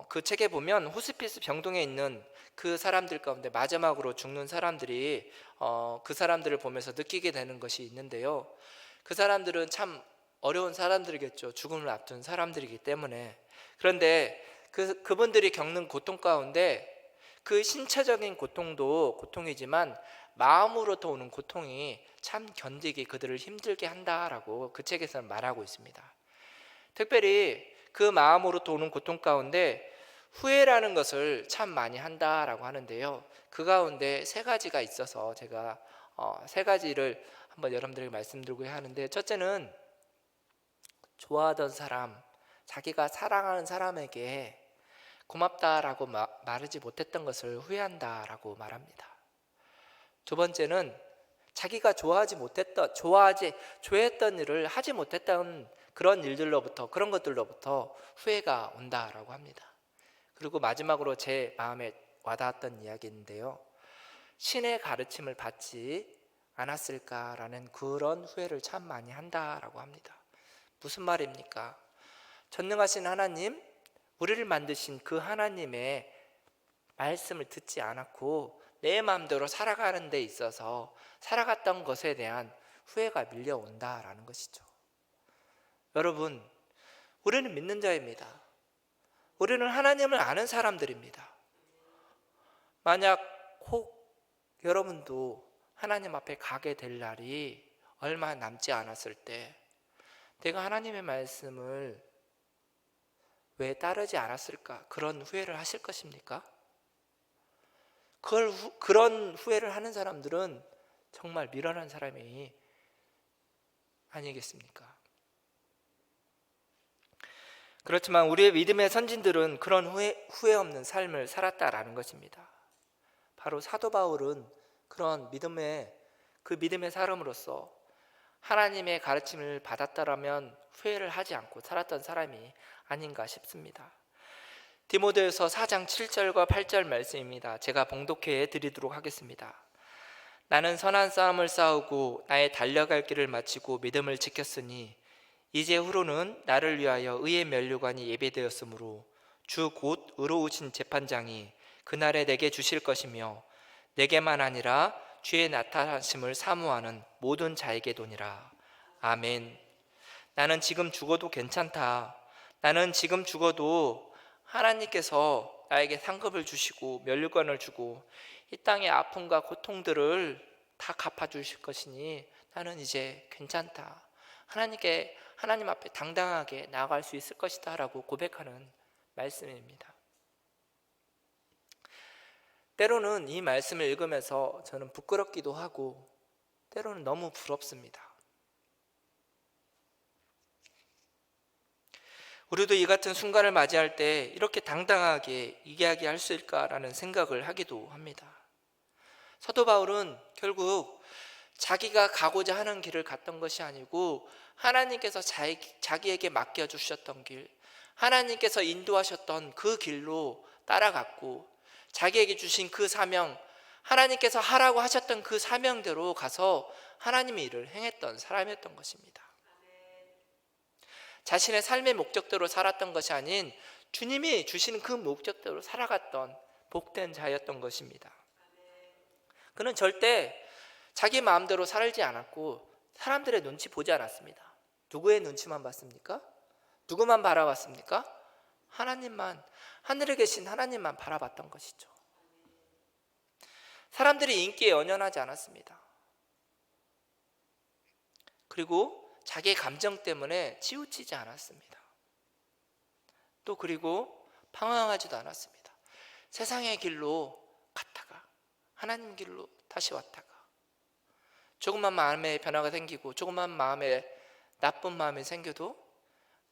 그 책에 보면 호스피스 병동에 있는 그 사람들 가운데 마지막으로 죽는 사람들이 그 사람들을 보면서 느끼게 되는 것이 있는데요. 그 사람들은 참 어려운 사람들이겠죠. 죽음을 앞둔 사람들이기 때문에. 그런데 그분들이 겪는 고통 가운데 그 신체적인 고통도 고통이지만 마음으로부터 오는 고통이 참 견디기 그들을 힘들게 한다라고 그 책에서는 말하고 있습니다. 특별히 그 마음으로부터 오는 고통 가운데 후회라는 것을 참 많이 한다라고 하는데요. 그 가운데 3가지가 있어서 제가 3가지를 한번 여러분들에게 말씀드리고 하는데, 첫째는 좋아하던 사람, 자기가 사랑하는 사람에게 고맙다라고 말하지 못했던 것을 후회한다라고 말합니다. 두 번째는 자기가 좋아했던 일을 하지 못했던 그런 것들로부터 후회가 온다라고 합니다. 그리고 마지막으로 제 마음에 와닿았던 이야기인데요. 신의 가르침을 받지 않았을까라는 그런 후회를 참 많이 한다라고 합니다. 무슨 말입니까? 전능하신 하나님, 우리를 만드신 그 하나님의 말씀을 듣지 않았고 내 마음대로 살아가는 데 있어서 살아갔던 것에 대한 후회가 밀려온다라는 것이죠. 여러분, 우리는 믿는 자입니다. 우리는 하나님을 아는 사람들입니다. 만약 혹 여러분도 하나님 앞에 가게 될 날이 얼마 남지 않았을 때 내가 하나님의 말씀을 왜 따르지 않았을까? 그런 후회를 하실 것입니까? 그런 후회를 하는 사람들은 정말 미련한 사람이 아니겠습니까? 그렇지만 우리의 믿음의 선진들은 그런 후회 없는 삶을 살았다라는 것입니다. 바로 사도 바울은 그런 믿음의 사람으로서 하나님의 가르침을 받았다라면 후회를 하지 않고 살았던 사람이 아닌가 싶습니다. 디모데후서 4장 7절과 8절 말씀입니다. 제가 봉독해 드리도록 하겠습니다. 나는 선한 싸움을 싸우고 나의 달려갈 길을 마치고 믿음을 지켰으니 이제 후로는 나를 위하여 의의 면류관이 예배되었으므로 주 곧 의로우신 재판장이 그날에 내게 주실 것이며 내게만 아니라 주의 나타나심을 사모하는 모든 자에게도니라. 아멘. 나는 지금 죽어도 괜찮다. 나는 지금 죽어도 하나님께서 나에게 상급을 주시고 면류관을 주고 이 땅의 아픔과 고통들을 다 갚아주실 것이니 나는 이제 괜찮다. 하나님 앞에 당당하게 나아갈 수 있을 것이다 라고 고백하는 말씀입니다. 때로는 이 말씀을 읽으면서 저는 부끄럽기도 하고 때로는 너무 부럽습니다. 우리도 이 같은 순간을 맞이할 때 이렇게 당당하게 이야기할 수 있을까라는 생각을 하기도 합니다. 사도 바울은 결국 자기가 가고자 하는 길을 갔던 것이 아니고 하나님께서 자기에게 맡겨주셨던 길, 하나님께서 인도하셨던 그 길로 따라갔고 자기에게 주신 그 사명, 하나님께서 하라고 하셨던 그 사명대로 가서 하나님의 일을 행했던 사람이었던 것입니다. 자신의 삶의 목적대로 살았던 것이 아닌 주님이 주시는 그 목적대로 살아갔던 복된 자였던 것입니다. 그는 절대 자기 마음대로 살지 않았고 사람들의 눈치 보지 않았습니다. 누구의 눈치만 봤습니까? 누구만 바라봤습니까? 하나님만, 하늘에 계신 하나님만 바라봤던 것이죠. 사람들이 인기에 연연하지 않았습니다. 그리고 자기의 감정 때문에 치우치지 않았습니다. 또 그리고 방황하지도 않았습니다. 세상의 길로 갔다가 하나님 길로 다시 왔다가 조금만 마음에 변화가 생기고 조금만 마음에 나쁜 마음이 생겨도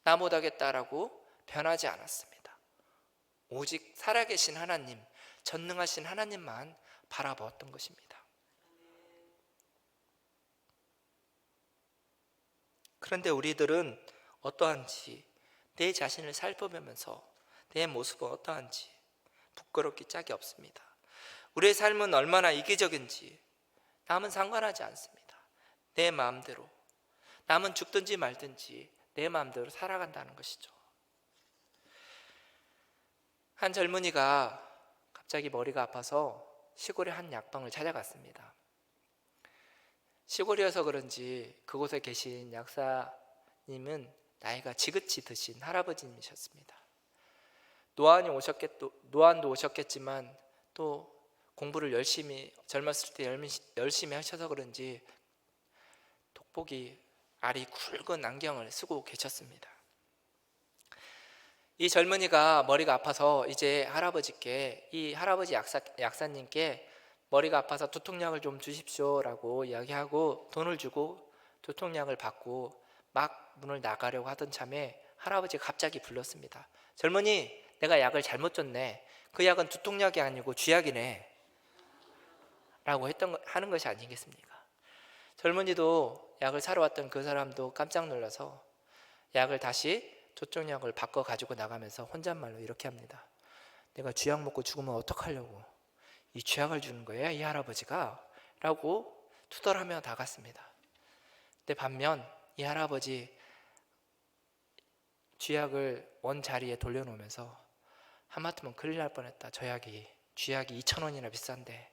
나 못하겠다라고 변하지 않았습니다. 오직 살아계신 하나님, 전능하신 하나님만 바라보았던 것입니다. 그런데 우리들은 어떠한지 내 자신을 살펴보면서 내 모습은 어떠한지 부끄럽기 짝이 없습니다. 우리의 삶은 얼마나 이기적인지 남은 상관하지 않습니다. 내 마음대로 남은 죽든지 말든지 내 마음대로 살아간다는 것이죠. 한 젊은이가 갑자기 머리가 아파서 시골의 한 약방을 찾아갔습니다. 시골이어서 그런지 그곳에 계신 약사님은 나이가 지긋이 드신 할아버지님이셨습니다. 노안도 오셨겠지만 또 공부를 젊었을 때 열심히 하셔서 그런지 돋보기 알이 굵은 안경을 쓰고 계셨습니다. 이 젊은이가 머리가 아파서 이제 이 할아버지 약사님께 머리가 아파서 두통약을 좀 주십시오라고 이야기하고 돈을 주고 두통약을 받고 막 문을 나가려고 하던 참에 할아버지가 갑자기 불렀습니다. 젊은이, 내가 약을 잘못 줬네. 그 약은 두통약이 아니고 쥐약이네 라고 하는 것이 아니겠습니까? 젊은이도 약을 사러 왔던 그 사람도 깜짝 놀라서 약을 다시 저쪽 약을 바꿔 가지고 나가면서 혼잣말로 이렇게 합니다. 내가 쥐약 먹고 죽으면 어떡하려고 이 쥐약을 주는 거야 이 할아버지가? 라고 투덜하며 나갔습니다. 근데 반면 이 할아버지 쥐약을 원 자리에 돌려놓으면서 하마터면 큰일 날 뻔했다. 저 약이 쥐약이 2,000원이나 비싼데.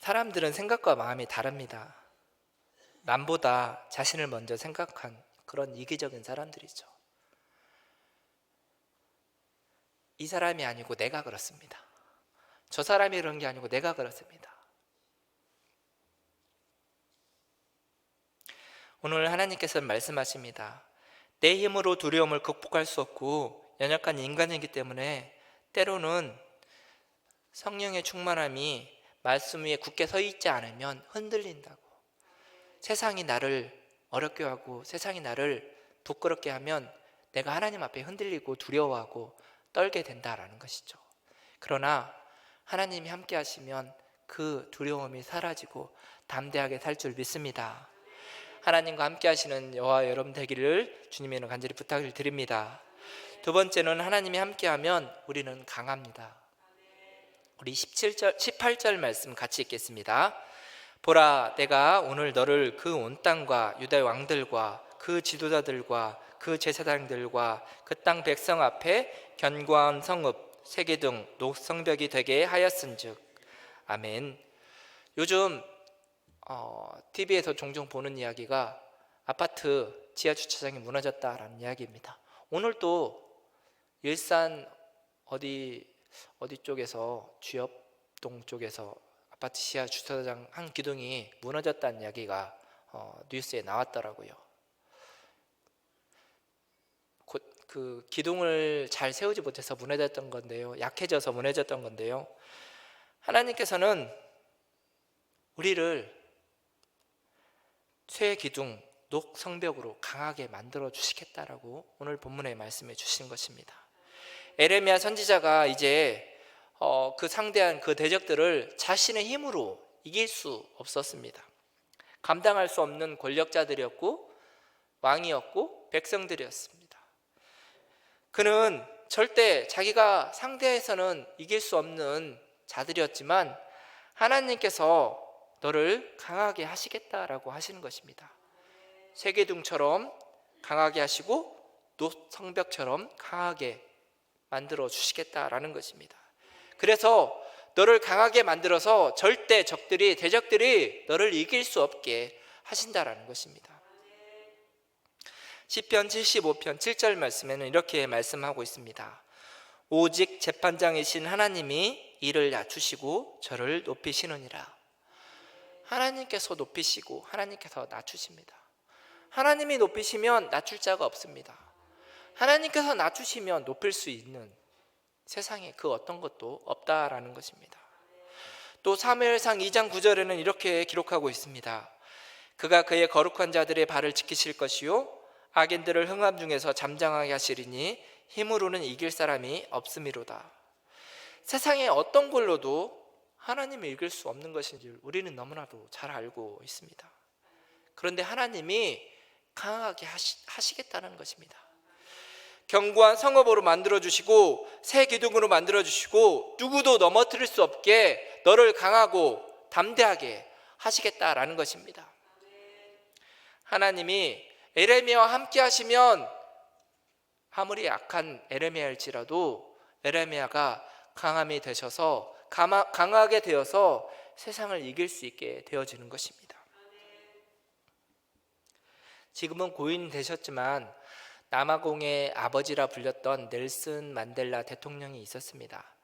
사람들은 생각과 마음이 다릅니다. 남보다 자신을 먼저 생각한 그런 이기적인 사람들이죠. 이 사람이 아니고 내가 그렇습니다. 저 사람이 그런 게 아니고 내가 그렇습니다. 오늘 하나님께서는 말씀하십니다. 내 힘으로 두려움을 극복할 수 없고 연약한 인간이기 때문에 때로는 성령의 충만함이 말씀 위에 굳게 서 있지 않으면 흔들린다고. 세상이 나를 어렵게 하고 세상이 나를 부끄럽게 하면 내가 하나님 앞에 흔들리고 두려워하고 떨게 된다라는 것이죠. 그러나 하나님이 함께 하시면 그 두려움이 사라지고 담대하게 살 줄 믿습니다. 하나님과 함께 하시는 저와 여러분 되기를 주님의 이름으로 간절히 부탁을 드립니다. 두 번째는 하나님이 함께하면 우리는 강합니다. 우리 18절 말씀 같이 읽겠습니다. 보라, 내가 오늘 너를 그 온 땅과 유다의 왕들과 그 지도자들과 그 제사장들과 그 땅 백성 앞에 견고한 성읍 세계등 녹성벽이 되게 하였은즉. 아멘. 요즘 TV에서 종종 보는 이야기가 아파트 지하 주차장이 무너졌다라는 이야기입니다. 오늘 또 일산 어디 쪽에서 주엽동 쪽에서 아파트 지하 주차장 한 기둥이 무너졌다는 이야기가 뉴스에 나왔더라고요. 그 기둥을 잘 세우지 못해서 무너졌던 건데요. 약해져서 무너졌던 건데요. 하나님께서는 우리를 쇠 기둥, 녹 성벽으로 강하게 만들어 주시겠다라고 오늘 본문에 말씀해 주신 것입니다. 에레미야 선지자가 이제 그 상대한 그 대적들을 자신의 힘으로 이길 수 없었습니다. 감당할 수 없는 권력자들이었고 왕이었고 백성들이었습니다. 그는 절대 자기가 상대에서는 이길 수 없는 자들이었지만 하나님께서 너를 강하게 하시겠다라고 하시는 것입니다. 세계둥처럼 강하게 하시고 녹성벽처럼 강하게 만들어 주시겠다라는 것입니다. 그래서 너를 강하게 만들어서 절대 대적들이 너를 이길 수 없게 하신다라는 것입니다. 시편 75편 7절 말씀에는 이렇게 말씀하고 있습니다. 오직 재판장이신 하나님이 이를 낮추시고 저를 높이시느니라. 하나님께서 높이시고 하나님께서 낮추십니다. 하나님이 높이시면 낮출 자가 없습니다. 하나님께서 낮추시면 높일 수 있는 세상에 그 어떤 것도 없다라는 것입니다. 또 사무엘상 2장 9절에는 이렇게 기록하고 있습니다. 그가 그의 거룩한 자들의 발을 지키실 것이요 악인들을 흥함 중에서 잠잠하게 하시리니 힘으로는 이길 사람이 없음이로다. 세상에 어떤 걸로도 하나님을 이길 수 없는 것인 줄 우리는 너무나도 잘 알고 있습니다. 그런데 하나님이 강하게 하시겠다는 것입니다. 견고한 성읍으로 만들어주시고 새 기둥으로 만들어주시고 누구도 넘어뜨릴 수 없게 너를 강하고 담대하게 하시겠다라는 것입니다. 하나님이 에레미야와 함께 하시면 아무리 약한 에레미야일지라도 에레미야가 강함이 되셔서 강하게 되어서 세상을 이길 수 있게 되어지는 것입니다. 지금은 고인 되셨지만 남아공의 아버지라 불렸던 넬슨 만델라 대통령이 있었습니다.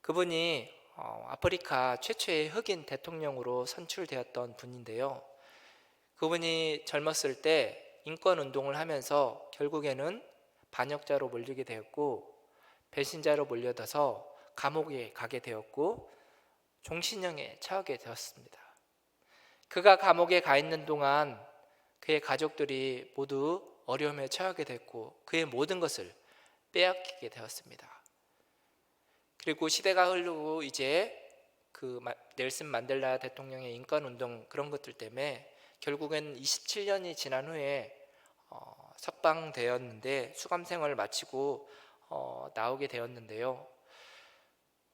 그분이 아프리카 최초의 흑인 대통령으로 선출되었던 분인데요. 그분이 젊었을 때 인권운동을 하면서 결국에는 반역자로 몰리게 되었고 배신자로 몰려져서 감옥에 가게 되었고 종신형에 처하게 되었습니다. 그가 감옥에 가 있는 동안 그의 가족들이 모두 어려움에 처하게 됐고 그의 모든 것을 빼앗기게 되었습니다. 그리고 시대가 흐르고 이제 그 넬슨 만델라 대통령의 인권운동 그런 것들 때문에 결국엔 27년이 지난 후에 석방되었는데 수감 생활을 마치고 나오게 되었는데요.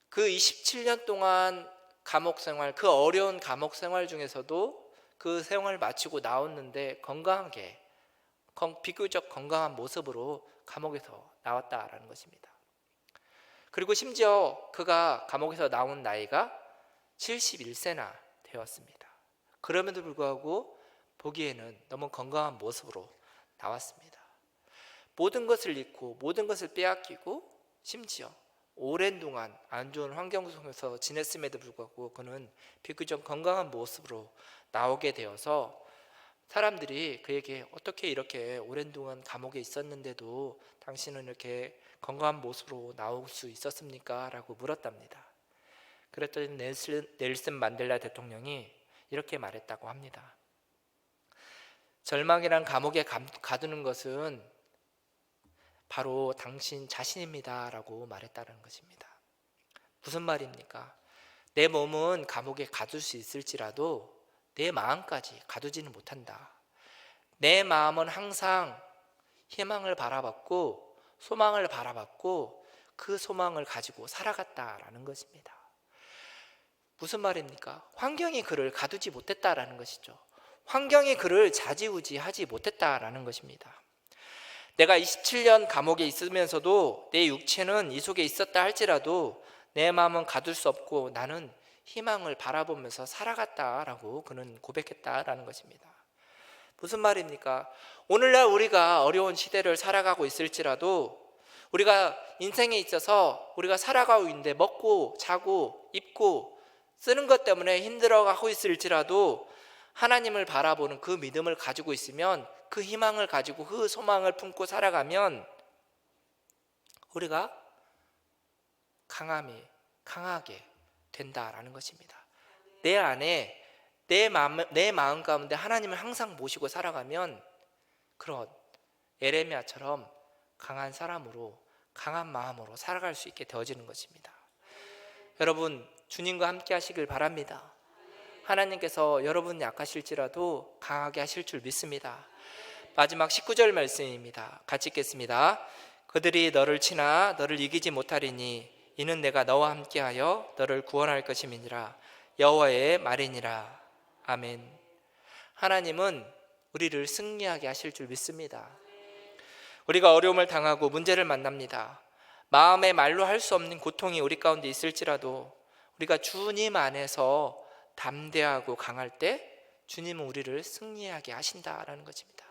그 27년 동안 감옥 생활, 그 어려운 감옥 생활 중에서도 그 생활을 마치고 나왔는데 건강하게 비교적 건강한 모습으로 감옥에서 나왔다라는 것입니다. 그리고 심지어 그가 감옥에서 나온 나이가 71세나 되었습니다. 그럼에도 불구하고 보기에는 너무 건강한 모습으로 나왔습니다. 모든 것을 잃고 모든 것을 빼앗기고 심지어 오랜 동안 안 좋은 환경 속에서 지냈음에도 불구하고 그는 비교적 건강한 모습으로 나오게 되어서 사람들이 그에게 어떻게 이렇게 오랜 동안 감옥에 있었는데도 당신은 이렇게 건강한 모습으로 나올 수 있었습니까? 라고 물었답니다. 그랬더니 넬슨 만델라 대통령이 이렇게 말했다고 합니다. 절망이란 감옥에 가두는 것은 바로 당신 자신입니다 라고 말했다는 것입니다. 무슨 말입니까? 내 몸은 감옥에 가둘 수 있을지라도 내 마음까지 가두지는 못한다. 내 마음은 항상 희망을 바라봤고 소망을 바라봤고 그 소망을 가지고 살아갔다라는 것입니다. 무슨 말입니까? 환경이 그를 가두지 못했다라는 것이죠. 환경이 그를 좌지우지하지 못했다라는 것입니다. 내가 27년 감옥에 있으면서도 내 육체는 이 속에 있었다 할지라도 내 마음은 가둘 수 없고 나는 희망을 바라보면서 살아갔다라고 그는 고백했다라는 것입니다. 무슨 말입니까? 오늘날 우리가 어려운 시대를 살아가고 있을지라도 우리가 인생에 있어서 우리가 살아가고 있는데 먹고 자고 입고 쓰는 것 때문에 힘들어가고 있을지라도 하나님을 바라보는 그 믿음을 가지고 있으면 그 희망을 가지고 그 소망을 품고 살아가면 우리가 강하게 된다라는 것입니다. 내 안에 내 마음 가운데 하나님을 항상 모시고 살아가면 그런 에레미야처럼 강한 사람으로 강한 마음으로 살아갈 수 있게 되어지는 것입니다. 여러분 주님과 함께 하시길 바랍니다. 하나님께서 여러분 약하실지라도 강하게 하실 줄 믿습니다. 마지막 19절 말씀입니다. 같이 읽겠습니다. 그들이 너를 치나 너를 이기지 못하리니 이는 내가 너와 함께하여 너를 구원할 것임이니라 여호와의 말이니라. 아멘. 하나님은 우리를 승리하게 하실 줄 믿습니다. 우리가 어려움을 당하고 문제를 만납니다. 마음의 말로 할 수 없는 고통이 우리 가운데 있을지라도 우리가 주님 안에서 담대하고 강할 때 주님은 우리를 승리하게 하신다라는 것입니다.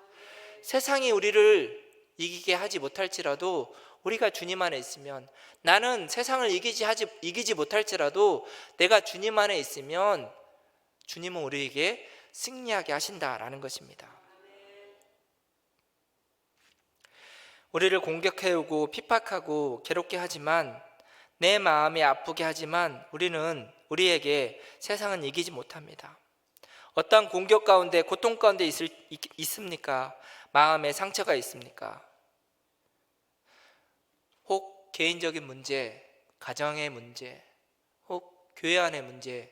세상이 우리를 이기게 하지 못할지라도 우리가 주님 안에 있으면 나는 세상을 이기지 못할지라도 내가 주님 안에 있으면 주님은 우리에게 승리하게 하신다라는 것입니다. 우리를 공격해오고 핍박하고 괴롭게 하지만 내 마음이 아프게 하지만 우리에게 세상은 이기지 못합니다. 어떤 공격 가운데 고통 가운데 있습니까? 마음에 상처가 있습니까? 혹 개인적인 문제, 가정의 문제, 혹 교회 안의 문제,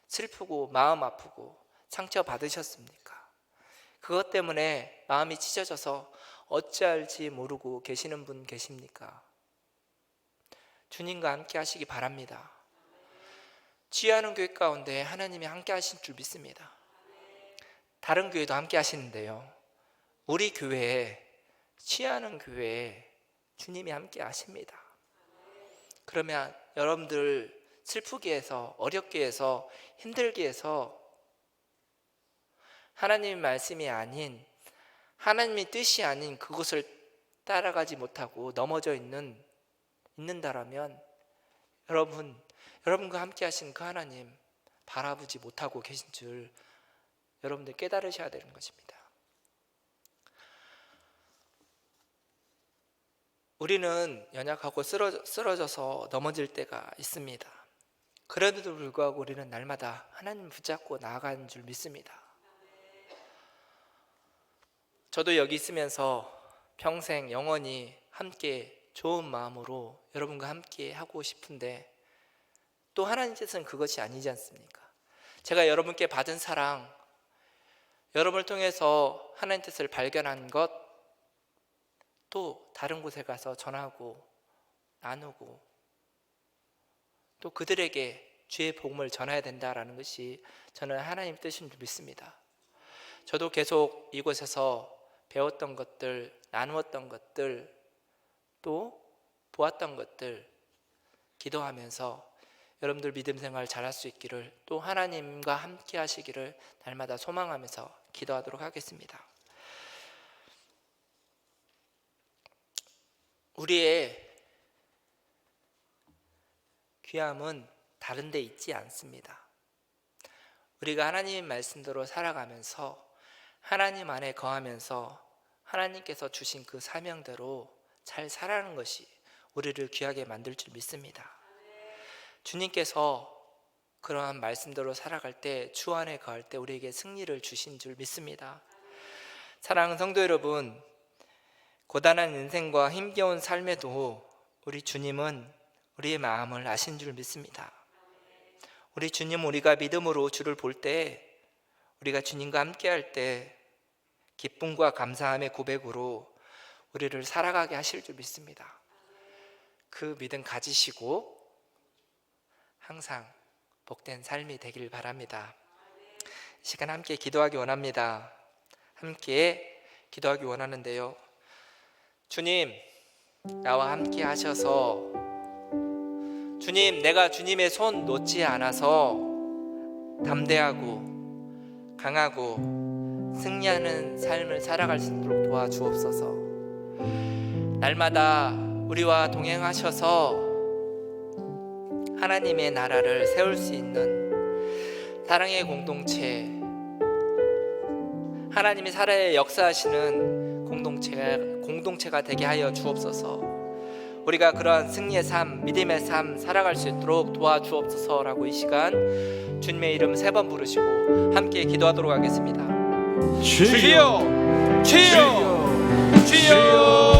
슬프고 마음 아프고 상처 받으셨습니까? 그것 때문에 마음이 찢어져서 어찌할지 모르고 계시는 분 계십니까? 주님과 함께 하시기 바랍니다. 취하는 교회 가운데 하나님이 함께 하신 줄 믿습니다. 다른 교회도 함께 하시는데요, 우리 교회에, 취하는 교회에 주님이 함께 하십니다. 그러면 여러분들 슬프게 해서, 어렵게 해서, 힘들게 해서 하나님의 말씀이 아닌, 하나님의 뜻이 아닌 그것을 따라가지 못하고 넘어져 있는다라면 여러분과 함께 하신 그 하나님 바라보지 못하고 계신 줄 여러분들 깨달으셔야 되는 것입니다. 우리는 연약하고 쓰러져서 넘어질 때가 있습니다. 그래도 불구하고 우리는 날마다 하나님 붙잡고 나아가는 줄 믿습니다. 저도 여기 있으면서 평생 영원히 함께 좋은 마음으로 여러분과 함께 하고 싶은데 또 하나님 뜻은 그것이 아니지 않습니까? 제가 여러분께 받은 사랑, 여러분을 통해서 하나님 뜻을 발견한 것, 또 다른 곳에 가서 전하고 나누고 또 그들에게 주의 복음을 전해야 된다라는 것이 저는 하나님 뜻인 줄 믿습니다. 저도 계속 이곳에서 배웠던 것들, 나누었던 것들, 또 보았던 것들 기도하면서 여러분들 믿음 생활 잘할 수 있기를, 또 하나님과 함께 하시기를 날마다 소망하면서 기도하도록 하겠습니다. 우리의 귀함은 다른 데 있지 않습니다. 우리가 하나님의 말씀대로 살아가면서 하나님 안에 거하면서 하나님께서 주신 그 사명대로 잘 살아가는 것이 우리를 귀하게 만들 줄 믿습니다. 주님께서 그러한 말씀대로 살아갈 때, 주 안에 거할 때 우리에게 승리를 주신 줄 믿습니다. 사랑하는 성도 여러분, 고단한 인생과 힘겨운 삶에도 우리 주님은 우리의 마음을 아신 줄 믿습니다. 우리 주님, 우리가 믿음으로 주를 볼 때, 우리가 주님과 함께 할 때 기쁨과 감사함의 고백으로 우리를 살아가게 하실 줄 믿습니다. 그 믿음 가지시고 항상 복된 삶이 되길 바랍니다. 이 시간 함께 기도하기 원합니다. 함께 기도하기 원하는데요, 주님, 나와 함께 하셔서, 주님, 내가 주님의 손 놓지 않아서 담대하고 강하고 승리하는 삶을 살아갈 수 있도록 도와주옵소서. 날마다 우리와 동행하셔서 하나님의 나라를 세울 수 있는 사랑의 공동체, 하나님이 살아야 역사하시는 공동체가 되게 하여 주옵소서. 우리가 그러한 승리의 삶, 믿음의 삶 살아갈 수 있도록 도와주옵소서라고 이 시간 주님의 이름 3번 부르시고 함께 기도하도록 하겠습니다. 주여, 주여, 주여.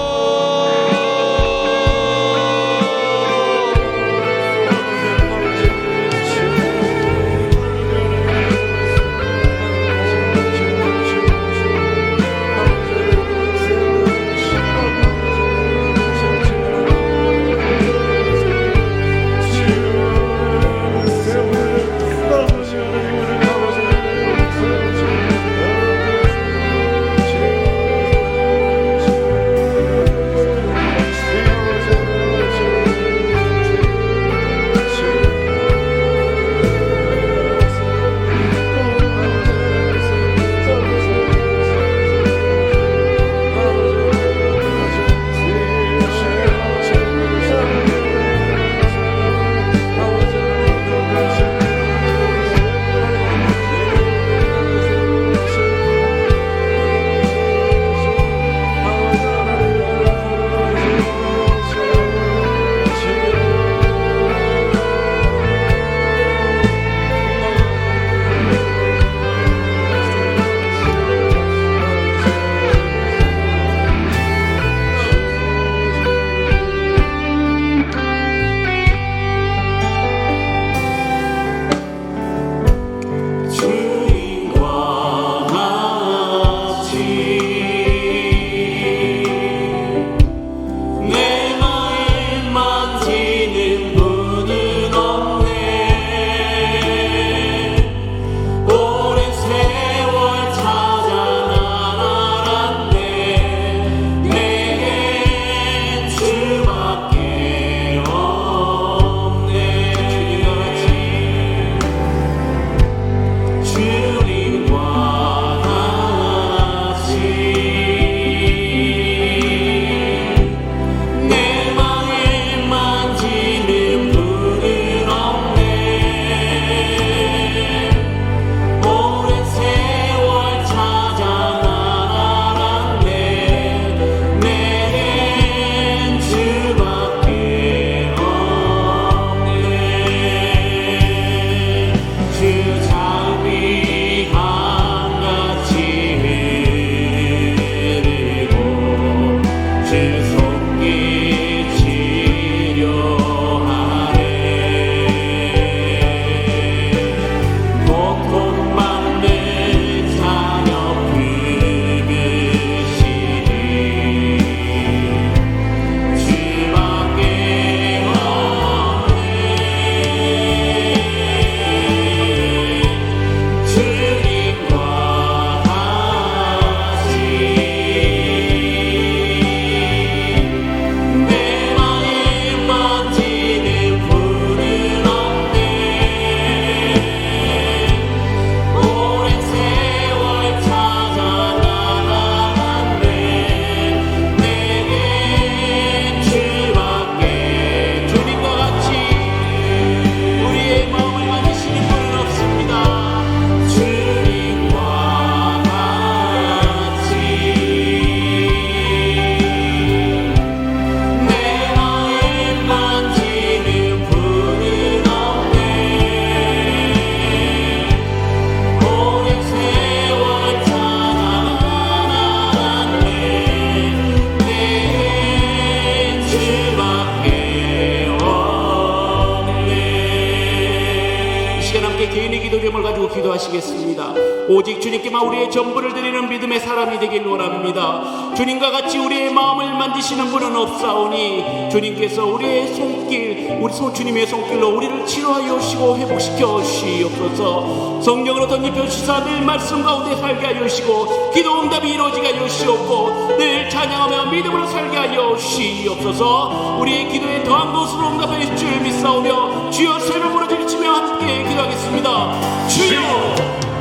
기도하시겠습니다. 오직 주님께만 우리의 전부를 드리는 믿음의 사람이 되길 원합니다. 주님과 같이 우리의 마음을 만지시는 분은 없사오니 주님께서 우리의 손길, 주님의 손길로 우리를 치료하여 오시고 회복시켜 주시옵소서. 성령으로 덧입혀 주사 늘 말씀 가운데 살게 하여 주시고 기도 응답이 이루어지게 하여 주시옵고 늘 찬양하며 믿음으로 살게 하여 주시옵소서. 우리의 기도에 더한 것으로 응답해 주실 줄 믿사오며 주여 세 번 부르짖으며 함께 기도하겠습니다. 주여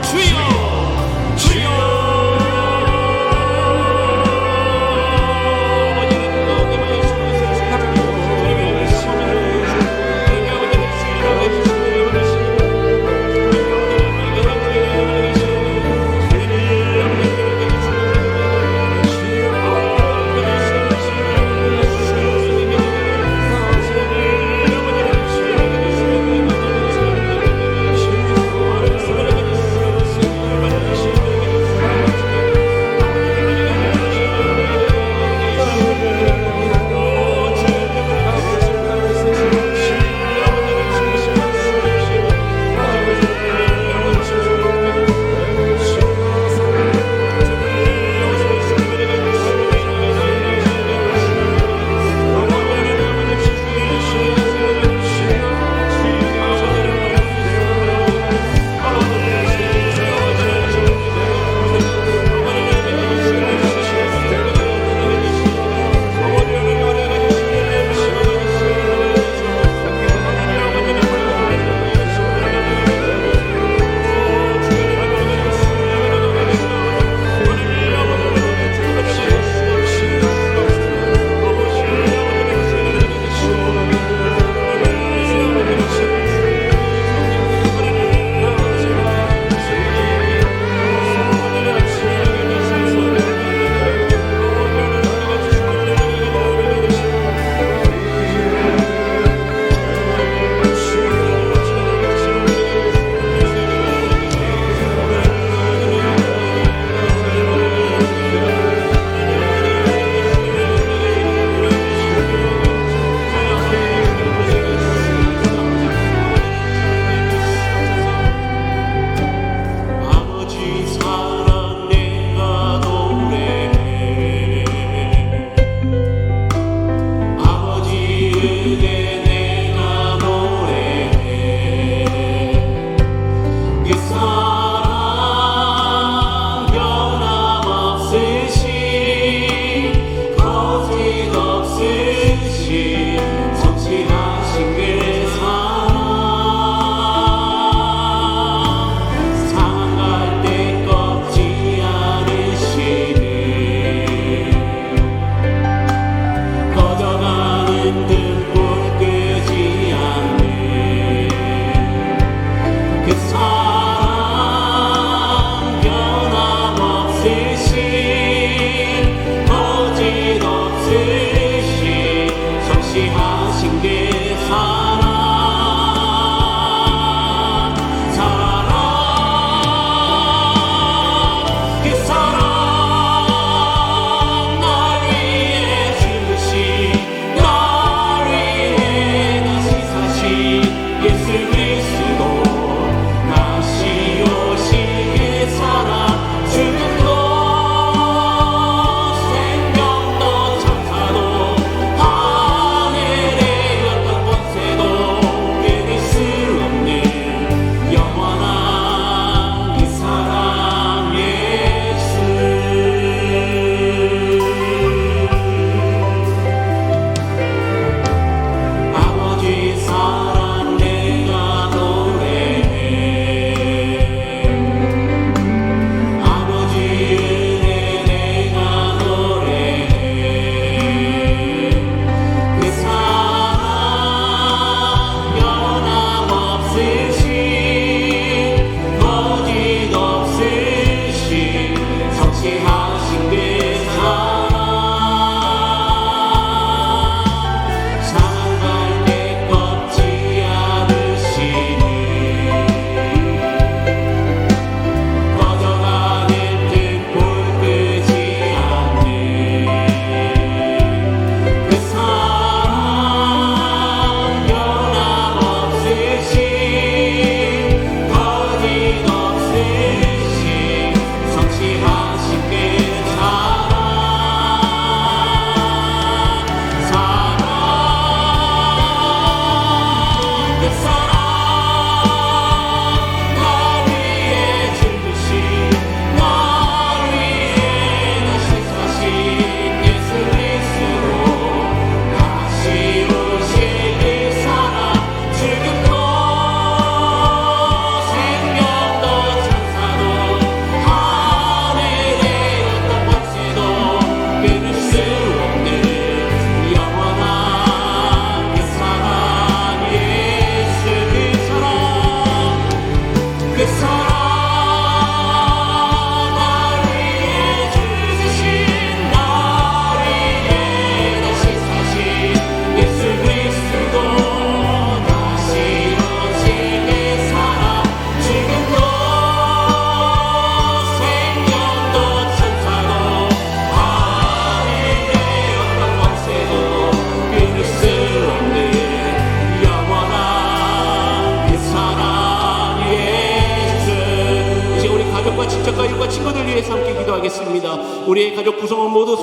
주여 주여.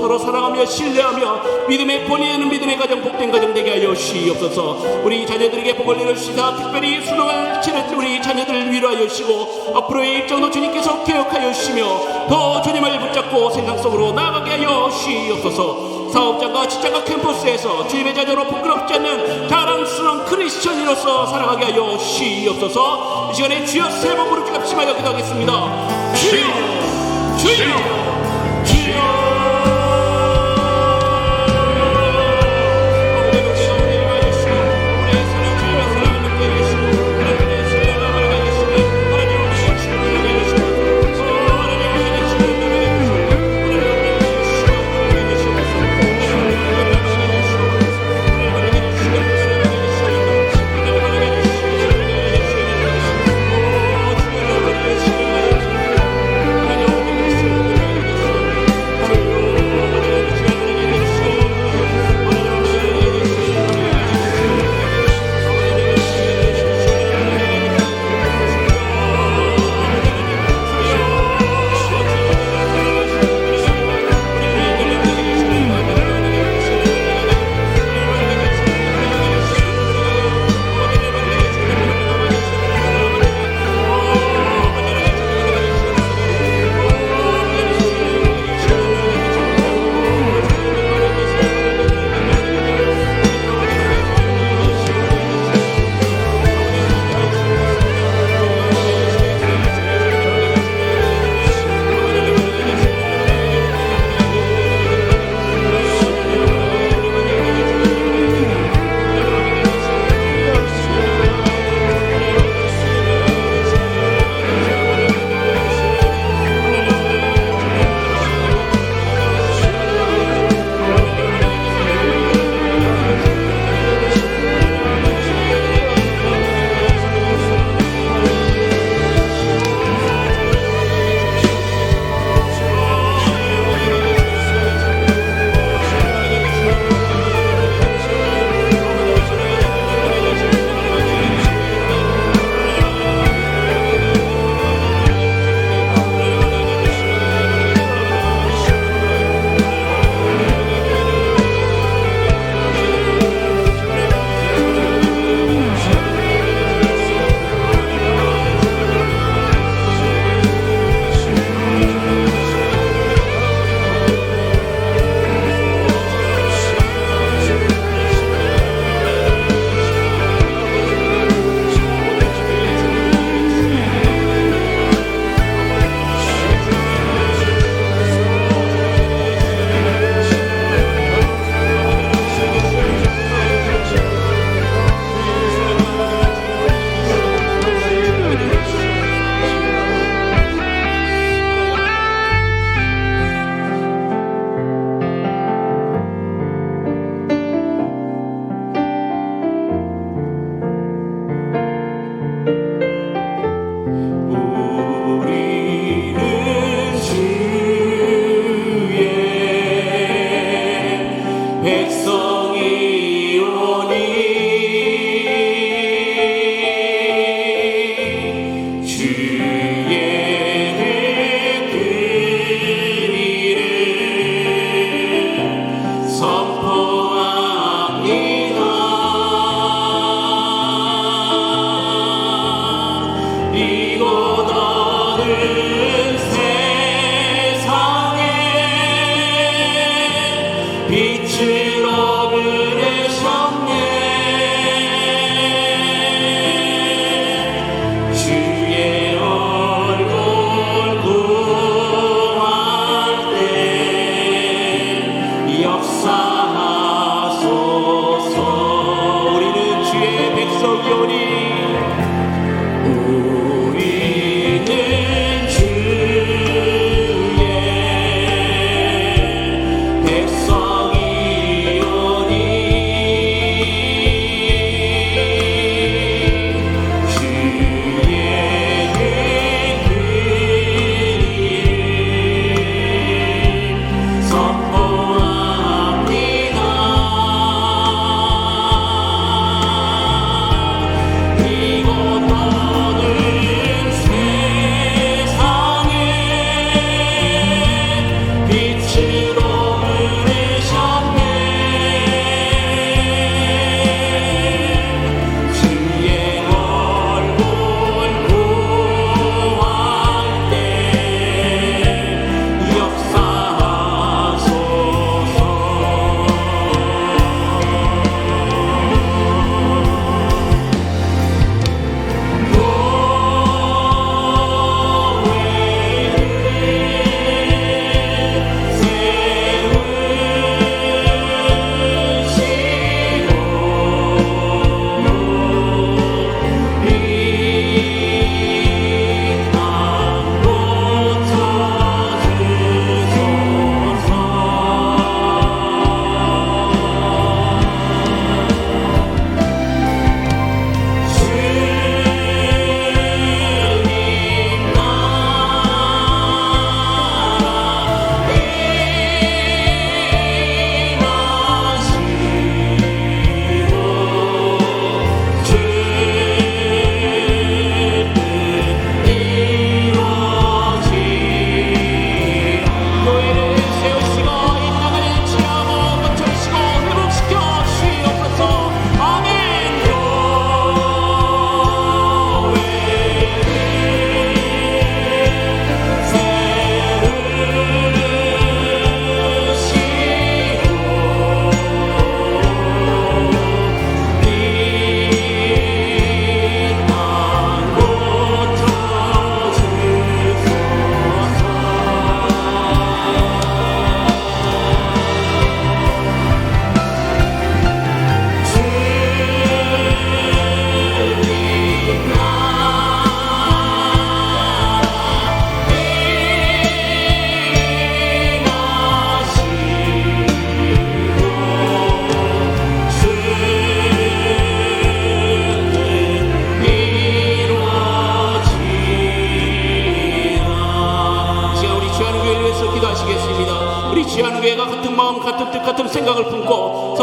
서로 사랑하며 신뢰하며 믿음의 본이 되는 믿음의 가정, 복된 가정 되게 하여 주시옵소서. 우리 자녀들에게 복을 내려주시다 특별히 수능을 치를 우리 자녀들을 위로하여 주시고 앞으로의 일정도 주님께서 개혁하여 주시며 더 주님을 붙잡고 세상 속으로 나아가게 하여 주시옵소서. 사업장과 직장과 캠퍼스에서 주님의 자녀로 부끄럽지 않는 자랑스러운 크리스천으로서 살아가게 하여 주시옵소서. 이 시간에 주여 세 번 부르짖 합심하여 기도하겠습니다. 주여 주여 주여. 빛으로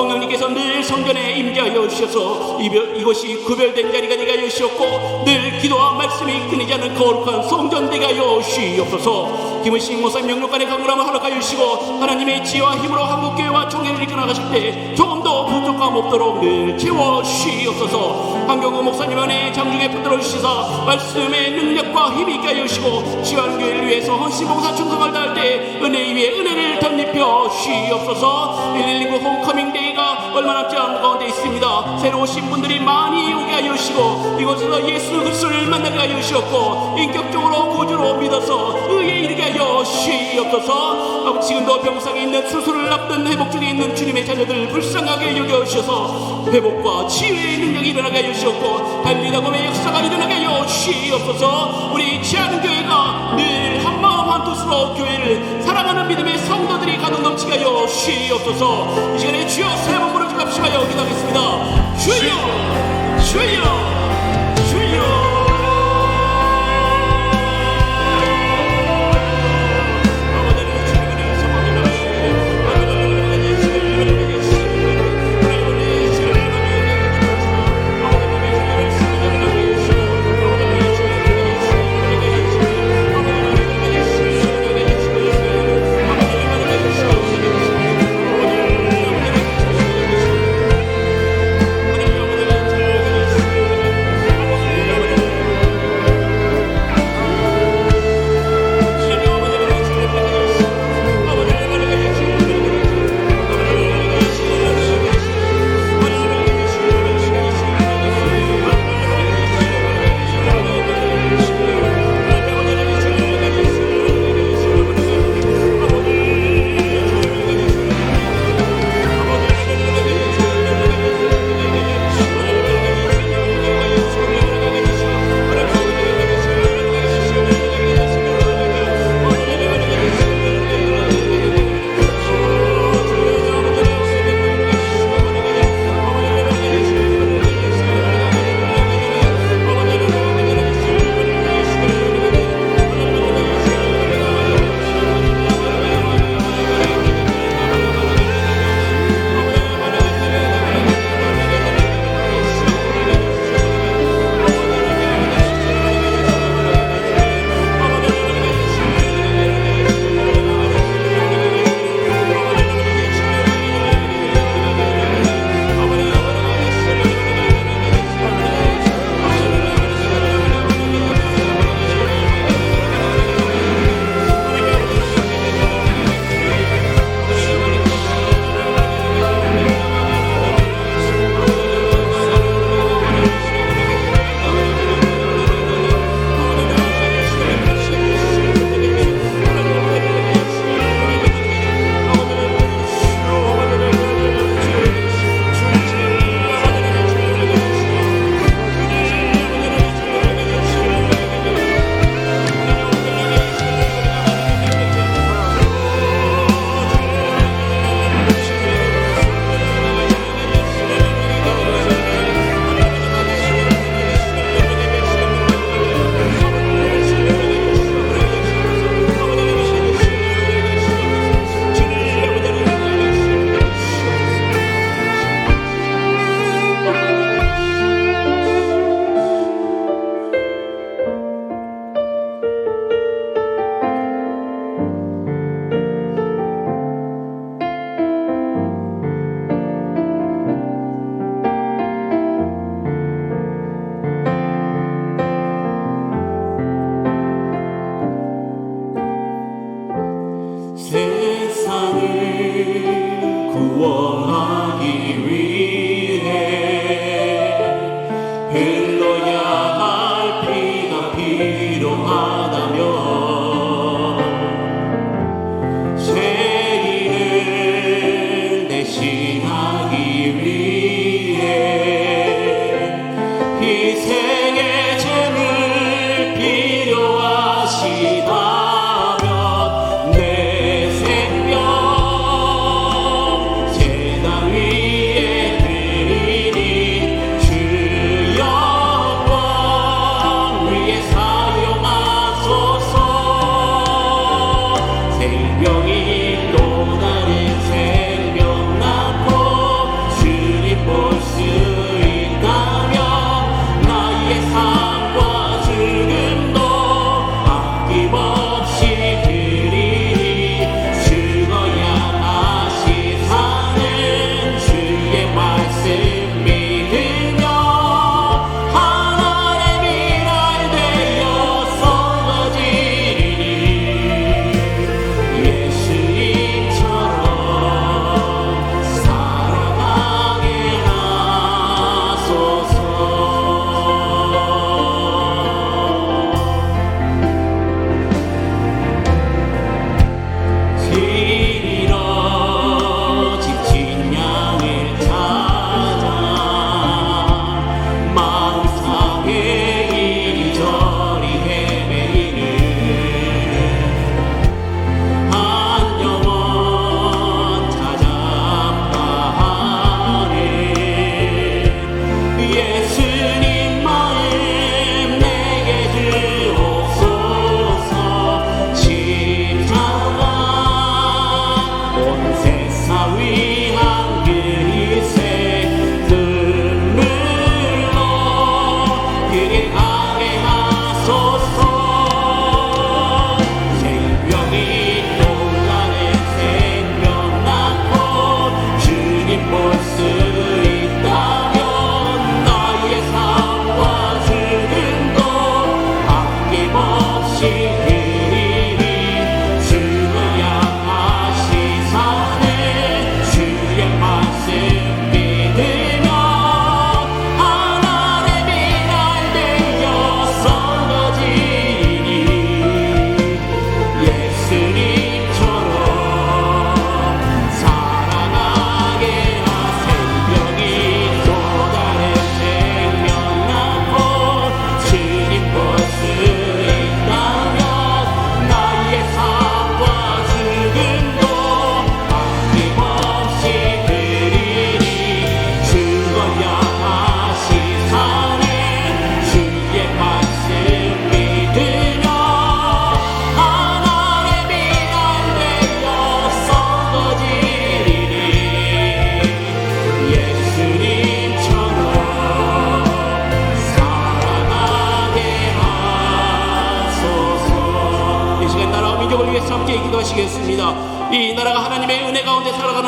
성령님께서 늘 성전에 임재하여 주셔서 이것이 구별된 자리가 되게 하여 주셨고 늘 기도와 말씀이 끊이지 않는 거룩한 성전 되게 하여 주시옵소서. 김은식 목사님 영육간의 강건함을 허락하여 주시고 하나님의 지혜와 힘으로 한국교회와 총회를 이끌어 나가실 때 조금 더 부족함 없도록 늘 채워 주시옵소서. 한경구 목사님 안에 장중에 붙들어 주시사 말씀의 능력과 힘이 있게 하여 주시고 지원교회를 위해서 헌신봉사 충성을 다할 때 은혜 위에 은혜를 덧입혀 주시옵소서. 119 홈커밍데이가 얼마 남지 않은 가운데 있습니다. 새로 오신 분들이 많이 오게 하여 주시고 이곳에서 예수 그리스도를 만나게 하여 주셨고 인격적으로 구주로 믿어서 의에 이르게 하여 주시옵소서. 아버지 지금도 병상에 있는 수술을 앞둔 회복 중에 있는 주님의 자녀들 불쌍하게 여겨주셔서 회복과 치유의 능력이 일어나게 하여 주셨고 달리다곰의 역사가 일어나게 하여 주시옵소서. 우리 지안교회가 늘 한마음 한뜻으로 교회를 사랑하는 믿음의 성도들이 가득 넘치게 하여 주시옵소서. 이 시간에 주여 세 번 부르짖고 합심하여 기도하겠습니다. 주여 주여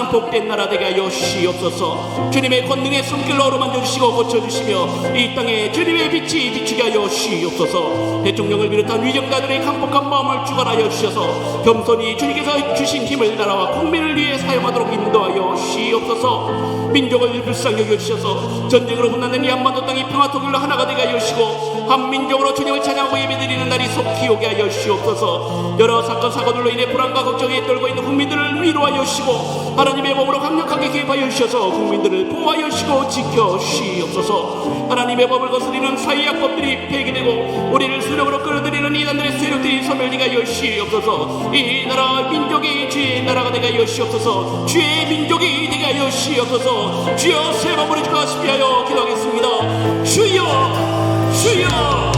나라는 복된 나라 되게 하여 주시옵소서. 주님의 권능의 손길로 어루만져 주시고 고쳐주시며 이 땅에 주님의 빛이 비추게 하여 주시옵소서. 대통령을 비롯한 위정자들의 강복한 마음을 주관하여 주셔서 겸손히 주님께서 주신 힘을 나라와 국민을 위해 사용하도록 인도하여 주시옵소서. 민족을 불쌍히 여겨주셔서 전쟁으로 분단된 이 한반도 땅이 평화 통일로 하나가 되게 하여 주시고 한민족으로 주님을 찬양하고 예배드리는 날이 속히 오게 하여 주시옵소서. 여러 사건 사고들로 인해 불안과 걱정에 떨고 있는 국민들을 위로하여 주시고 하나님의 몸으로 강력하게 개입하여 주셔서 국민들을 보호하여 주시고 지켜 주시옵소서. 하나님의 법을 거스리는 사회약법들이 폐기되고 우리를 수령으로 끌어들이는 이단들의 세력들이 소멸되게 하여 주시옵소서. 이 나라 민족이 주의 나라가 되게 하여 주시옵소서. 주의 민족이 되게 하여 주시옵소서. 주여 새 마음으로 주가시게 하여 기도하겠습니다. 주여 주여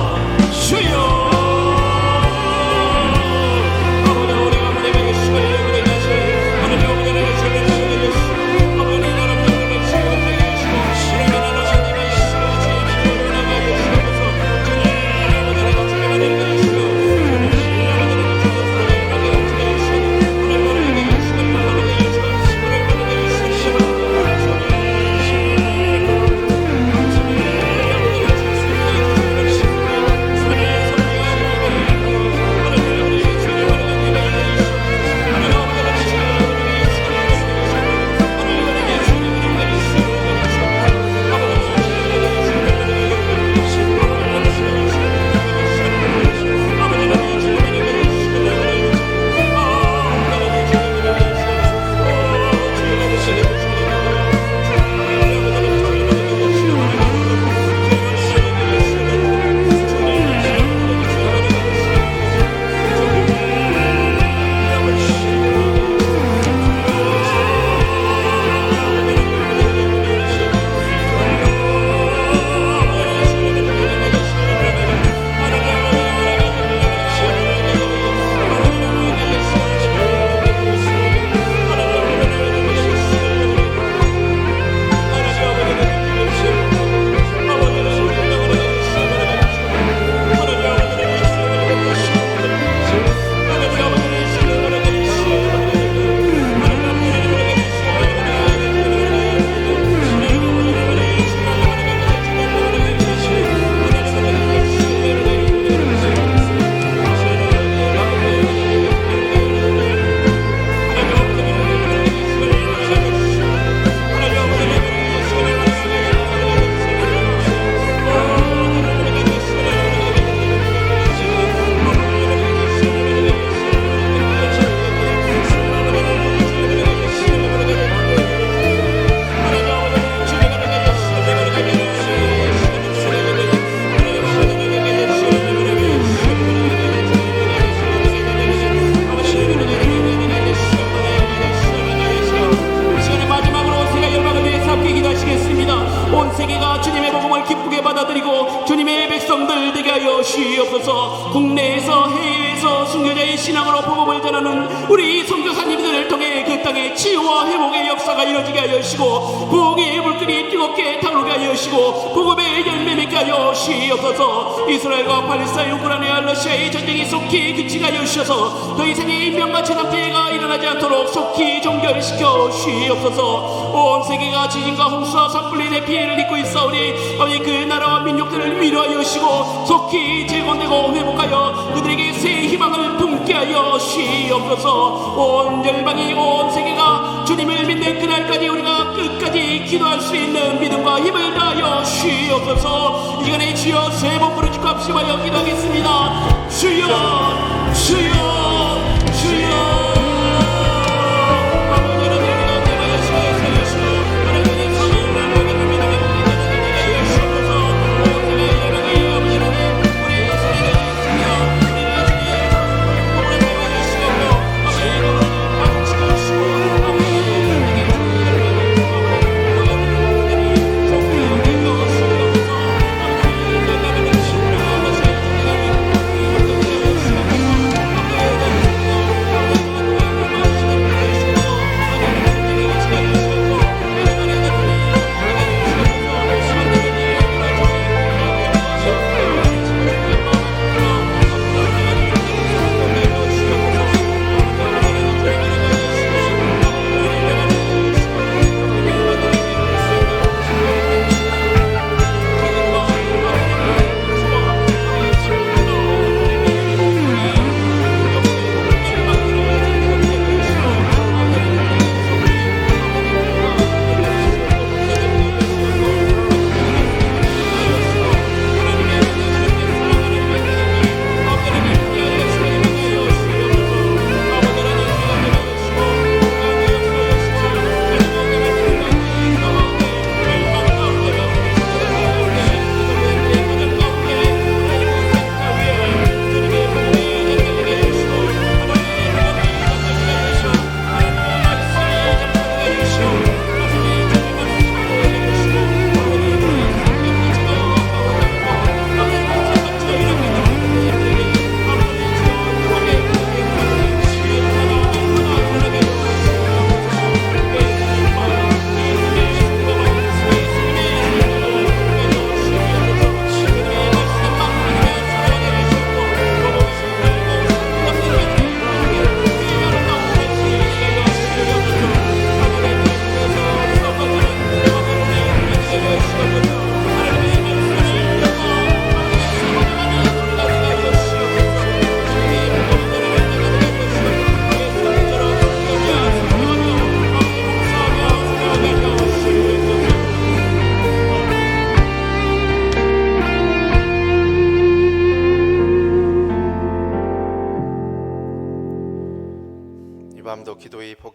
주여. 주시옵소서. 국내에서 해외에서 순교자의 신앙으로 복음을 전하는 우리 선교사님들을 통해 그 땅에 치유와 회복의 역사가 이루어지게 하여 주시고 부흥의 물결이 뜨겁게 타오르게 하여 주시고 복음의 열매 맺게 하여 주시옵소서. 이스라엘과 팔레스타인 우크라이나 러시아의 전쟁이 속히 그치게 하여 주셔서 더 이상의 인명과 재난피해가 일어나지 않도록 속히 종결시켜 주시옵소서. 온 세계가 지진과 홍수와 산불린의 피해를 입고 있사오니 아버지 그 나라와 민족들을 위로하여 주시고 속히 재건되고 회복하여 그들에게 새 희망을 품게 하여 주시옵소서. 온 열방이 온 세계가 주님을 믿는 그날까지 우리가 끝까지 기도할 수 있는 믿음과 힘을 다하여 주시옵소서. 이 시간에 주여 새 번 부르짖고 합심하여 기도하겠습니다. 주여 주여 주여.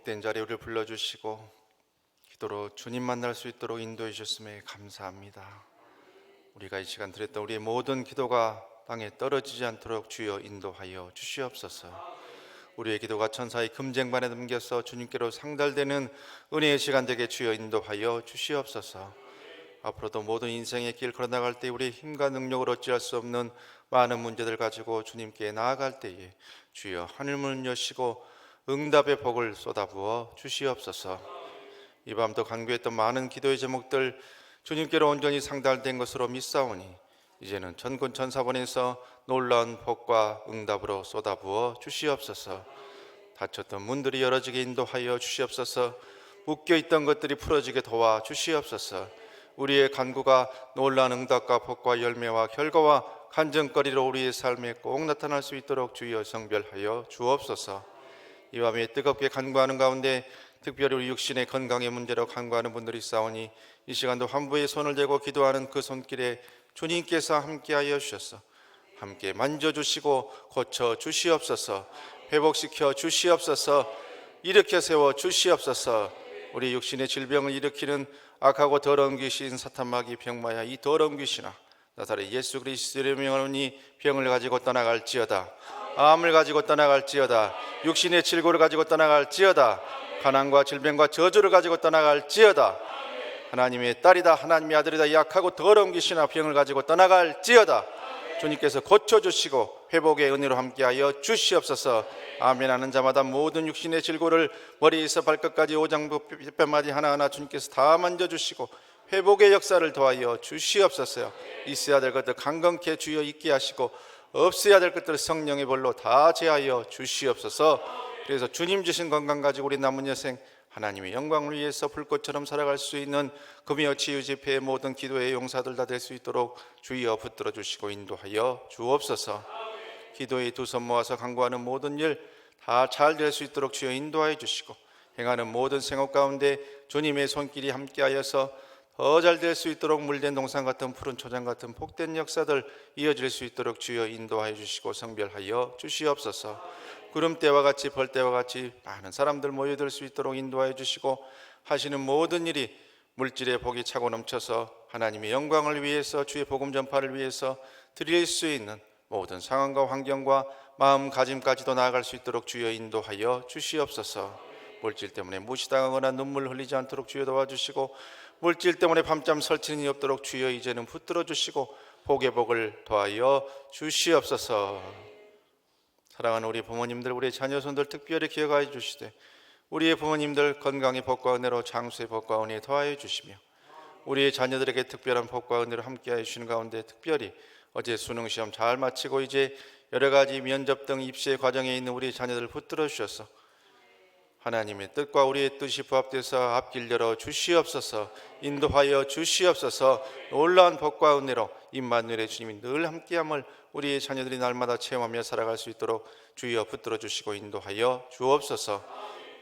복된 자리에 우리를 불러주시고 기도로 주님 만날 수 있도록 인도해 주셨음에 감사합니다. 우리가 이 시간 드렸던 우리의 모든 기도가 땅에 떨어지지 않도록 주여 인도하여 주시옵소서. 우리의 기도가 천사의 금쟁반에 넘겨서 주님께로 상달되는 은혜의 시간 되게 주여 인도하여 주시옵소서. 앞으로도 모든 인생의 길 걸어나갈 때 우리의 힘과 능력으로 어찌할 수 없는 많은 문제들 가지고 주님께 나아갈 때에 주여 하늘문을 여시고 응답의 복을 쏟아부어 주시옵소서. 이 밤도 간구했던 많은 기도의 제목들 주님께로 온전히 상달된 것으로 믿사오니 이제는 전군 천사본에서 놀라운 복과 응답으로 쏟아부어 주시옵소서. 닫혔던 문들이 열어지게 인도하여 주시옵소서. 묶여있던 것들이 풀어지게 도와 주시옵소서. 우리의 간구가 놀라운 응답과 복과 열매와 결과와 간증거리로 우리의 삶에 꼭 나타날 수 있도록 주여 성별하여 주옵소서. 이 밤에 뜨겁게 간구하는 가운데 특별히 우리 육신의 건강의 문제로 간구하는 분들이 있사오니 이 시간도 환부의 손을 대고 기도하는 그 손길에 주님께서 함께하여 주셔서 함께 만져주시고 고쳐 주시옵소서. 회복시켜 주시옵소서. 일으켜 세워 주시옵소서. 우리 육신의 질병을 일으키는 악하고 더러운 귀신 사탄마귀 병마야 이 더러운 귀신아 나사렛 예수 그리스도의 명하노니 병을 가지고 떠나갈지어다. 암을 가지고 떠나갈지어다. 육신의 질고를 가지고 떠나갈지어다. 가난과 질병과 저주를 가지고 떠나갈지어다. 하나님의 딸이다 하나님의 아들이다 약하고 더러운 귀신아 병을 가지고 떠나갈지어다. 주님께서 고쳐주시고 회복의 은혜로 함께하여 주시옵소서. 아멘 하는 자마다 모든 육신의 질고를 머리에서 발끝까지 오장부 뼈마디 하나하나 주님께서 다 만져주시고 회복의 역사를 도하여 주시옵소서. 있어야 될 것들 강건케 주여 있게 하시고 없어야 될 것들 성령의 벌로 다 제하여 주시옵소서. 그래서 주님 주신 건강 가지고 우리 남은 여생 하나님의 영광을 위해서 불꽃처럼 살아갈 수 있는 금요 치유 집회의 모든 기도의 용사들 다 될 수 있도록 주여 붙들어 주시고 인도하여 주옵소서. 기도의 두 손 모아서 간구하는 모든 일 다 잘 될 수 있도록 주여 인도하여 주시고 행하는 모든 생업 가운데 주님의 손길이 함께하여서 더 잘 될 수 있도록 물된 동산 같은 푸른 초장 같은 복된 역사들 이어질 수 있도록 주여 인도하여 주시고 성별하여 주시옵소서. 구름대와 같이 벌대와 같이 많은 사람들 모여들 수 있도록 인도하여 주시고 하시는 모든 일이 물질의 복이 차고 넘쳐서 하나님의 영광을 위해서 주의 복음 전파를 위해서 드릴 수 있는 모든 상황과 환경과 마음가짐까지도 나아갈 수 있도록 주여 인도하여 주시옵소서. 물질 때문에 무시당하거나 눈물 흘리지 않도록 주여 도와주시고 물질 때문에 밤잠 설치는 일 없도록 주여 이제는 붙들어 주시고 복의 복을 더하여 주시옵소서. 사랑하는 우리 부모님들 우리 자녀손들 특별히 기억하여 주시되 우리의 부모님들 건강의 복과 은혜로 장수의 복과 은혜 더하여 주시며 우리의 자녀들에게 특별한 복과 은혜를 함께하여 주시는 가운데 특별히 어제 수능시험 잘 마치고 이제 여러 가지 면접 등 입시의 과정에 있는 우리 자녀들을 붙들어 주셔서 하나님의 뜻과 우리의 뜻이 부합돼서 앞길 열어 주시옵소서. 인도하여 주시옵소서. 놀라운 복과 은혜로 임마누엘의 주님이 늘 함께함을 우리의 자녀들이 날마다 체험하며 살아갈 수 있도록 주여 붙들어 주시고 인도하여 주옵소서.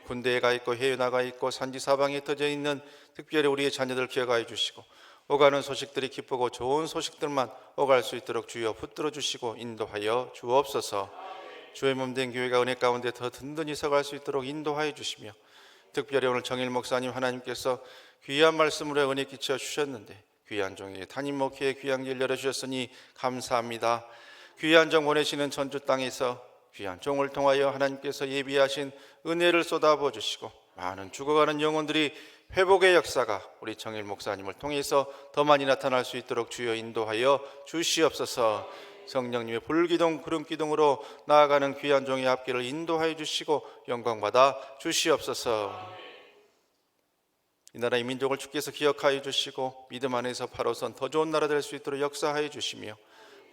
군대에 가 있고 해외 나가 있고 산지 사방에 흩어져 있는 특별히 우리의 자녀들 기억하여 주시고 오가는 소식들이 기쁘고 좋은 소식들만 오갈 수 있도록 주여 붙들어 주시고 인도하여 주옵소서. 주의 몸된 교회가 은혜 가운데 더 든든히 서갈 수 있도록 인도하여 주시며 특별히 오늘 정일 목사님 하나님께서 귀한 말씀으로 은혜 끼쳐 주셨는데 귀한 종에게 담임 목회의 귀한 길 열어주셨으니 감사합니다. 귀한 종 보내시는 전주 땅에서 귀한 종을 통하여 하나님께서 예비하신 은혜를 쏟아부어 주시고 많은 죽어가는 영혼들이 회복의 역사가 우리 정일 목사님을 통해서 더 많이 나타날 수 있도록 주여 인도하여 주시옵소서. 성령님의 불기둥 구름기둥으로 나아가는 귀한 종의 앞길을 인도하여 주시고 영광받아 주시옵소서. 이 나라의 민족을 주께서 기억하여 주시고 믿음 안에서 바로선 더 좋은 나라 될 수 있도록 역사하여 주시며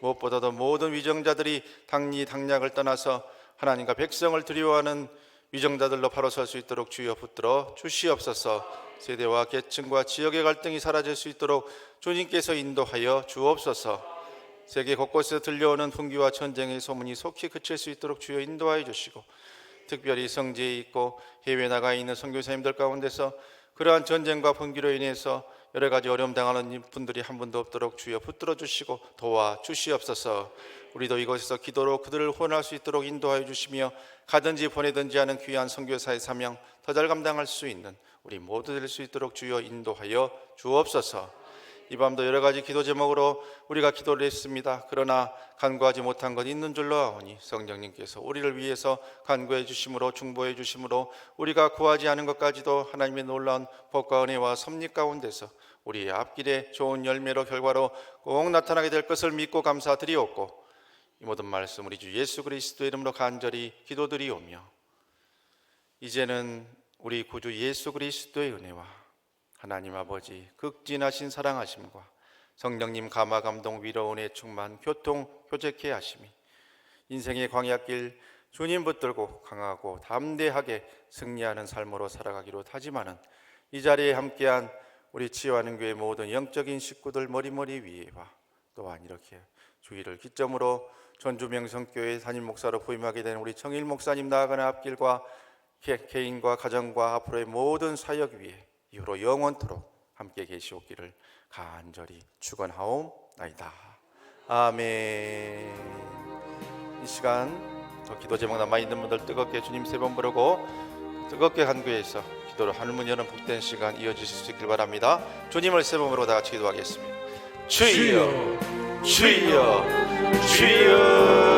무엇보다도 모든 위정자들이 당리 당략을 떠나서 하나님과 백성을 두려워하는 위정자들로 바로 설 수 있도록 주여 붙들어 주시옵소서. 세대와 계층과 지역의 갈등이 사라질 수 있도록 주님께서 인도하여 주옵소서. 세계 곳곳에서 들려오는 분기와 전쟁의 소문이 속히 그칠 수 있도록 주여 인도하여 주시고 특별히 성지에 있고 해외 나가 있는 선교사님들 가운데서 그러한 전쟁과 분기로 인해서 여러 가지 어려움 당하는 분들이 한 분도 없도록 주여 붙들어 주시고 도와 주시옵소서. 우리도 이곳에서 기도로 그들을 후원할 수 있도록 인도하여 주시며 가든지 보내든지 하는 귀한 선교사의 사명 더 잘 감당할 수 있는 우리 모두 될 수 있도록 주여 인도하여 주옵소서. 이 밤도 여러 가지 기도 제목으로 우리가 기도를 했습니다. 그러나 간구하지 못한 것 있는 줄로 아오니 성령님께서 우리를 위해서 간구해 주심으로 중보해 주심으로 우리가 구하지 않은 것까지도 하나님의 놀라운 복과 은혜와 섭리 가운데서 우리의 앞길에 좋은 열매로 결과로 꼭 나타나게 될 것을 믿고 감사드리옵고 이 모든 말씀 우리 주 예수 그리스도의 이름으로 간절히 기도드리오며 이제는 우리 구주 예수 그리스도의 은혜와 하나님 아버지 극진하신 사랑하심과 성령님 감화 감동 위로 은혜 충만 교통 교제케 하심이 인생의 광야길 주님 붙들고 강하고 담대하게 승리하는 삶으로 살아가기로 다짐하는 이 자리에 함께한 우리 치유하는 교회 모든 영적인 식구들 머리머리 위에와 또한 이렇게 주일을 기점으로 전주명성교회 담임 목사로 부임하게 된 우리 정일 목사님 나아가는 앞길과 개인과 가정과 앞으로의 모든 사역 위에 이후로 영원토록 함께 계시옵기를 간절히 축원하옵나이다. 아멘. 이 시간 더 기도 제목 남아있는 분들 뜨겁게 주님 세 번 부르고 뜨겁게 간구해서 기도로 하늘문 여는 복된 시간 이어지실 수 있길 바랍니다. 주님을 세 번 부르고 다 같이 기도하겠습니다. 주여 주여 주여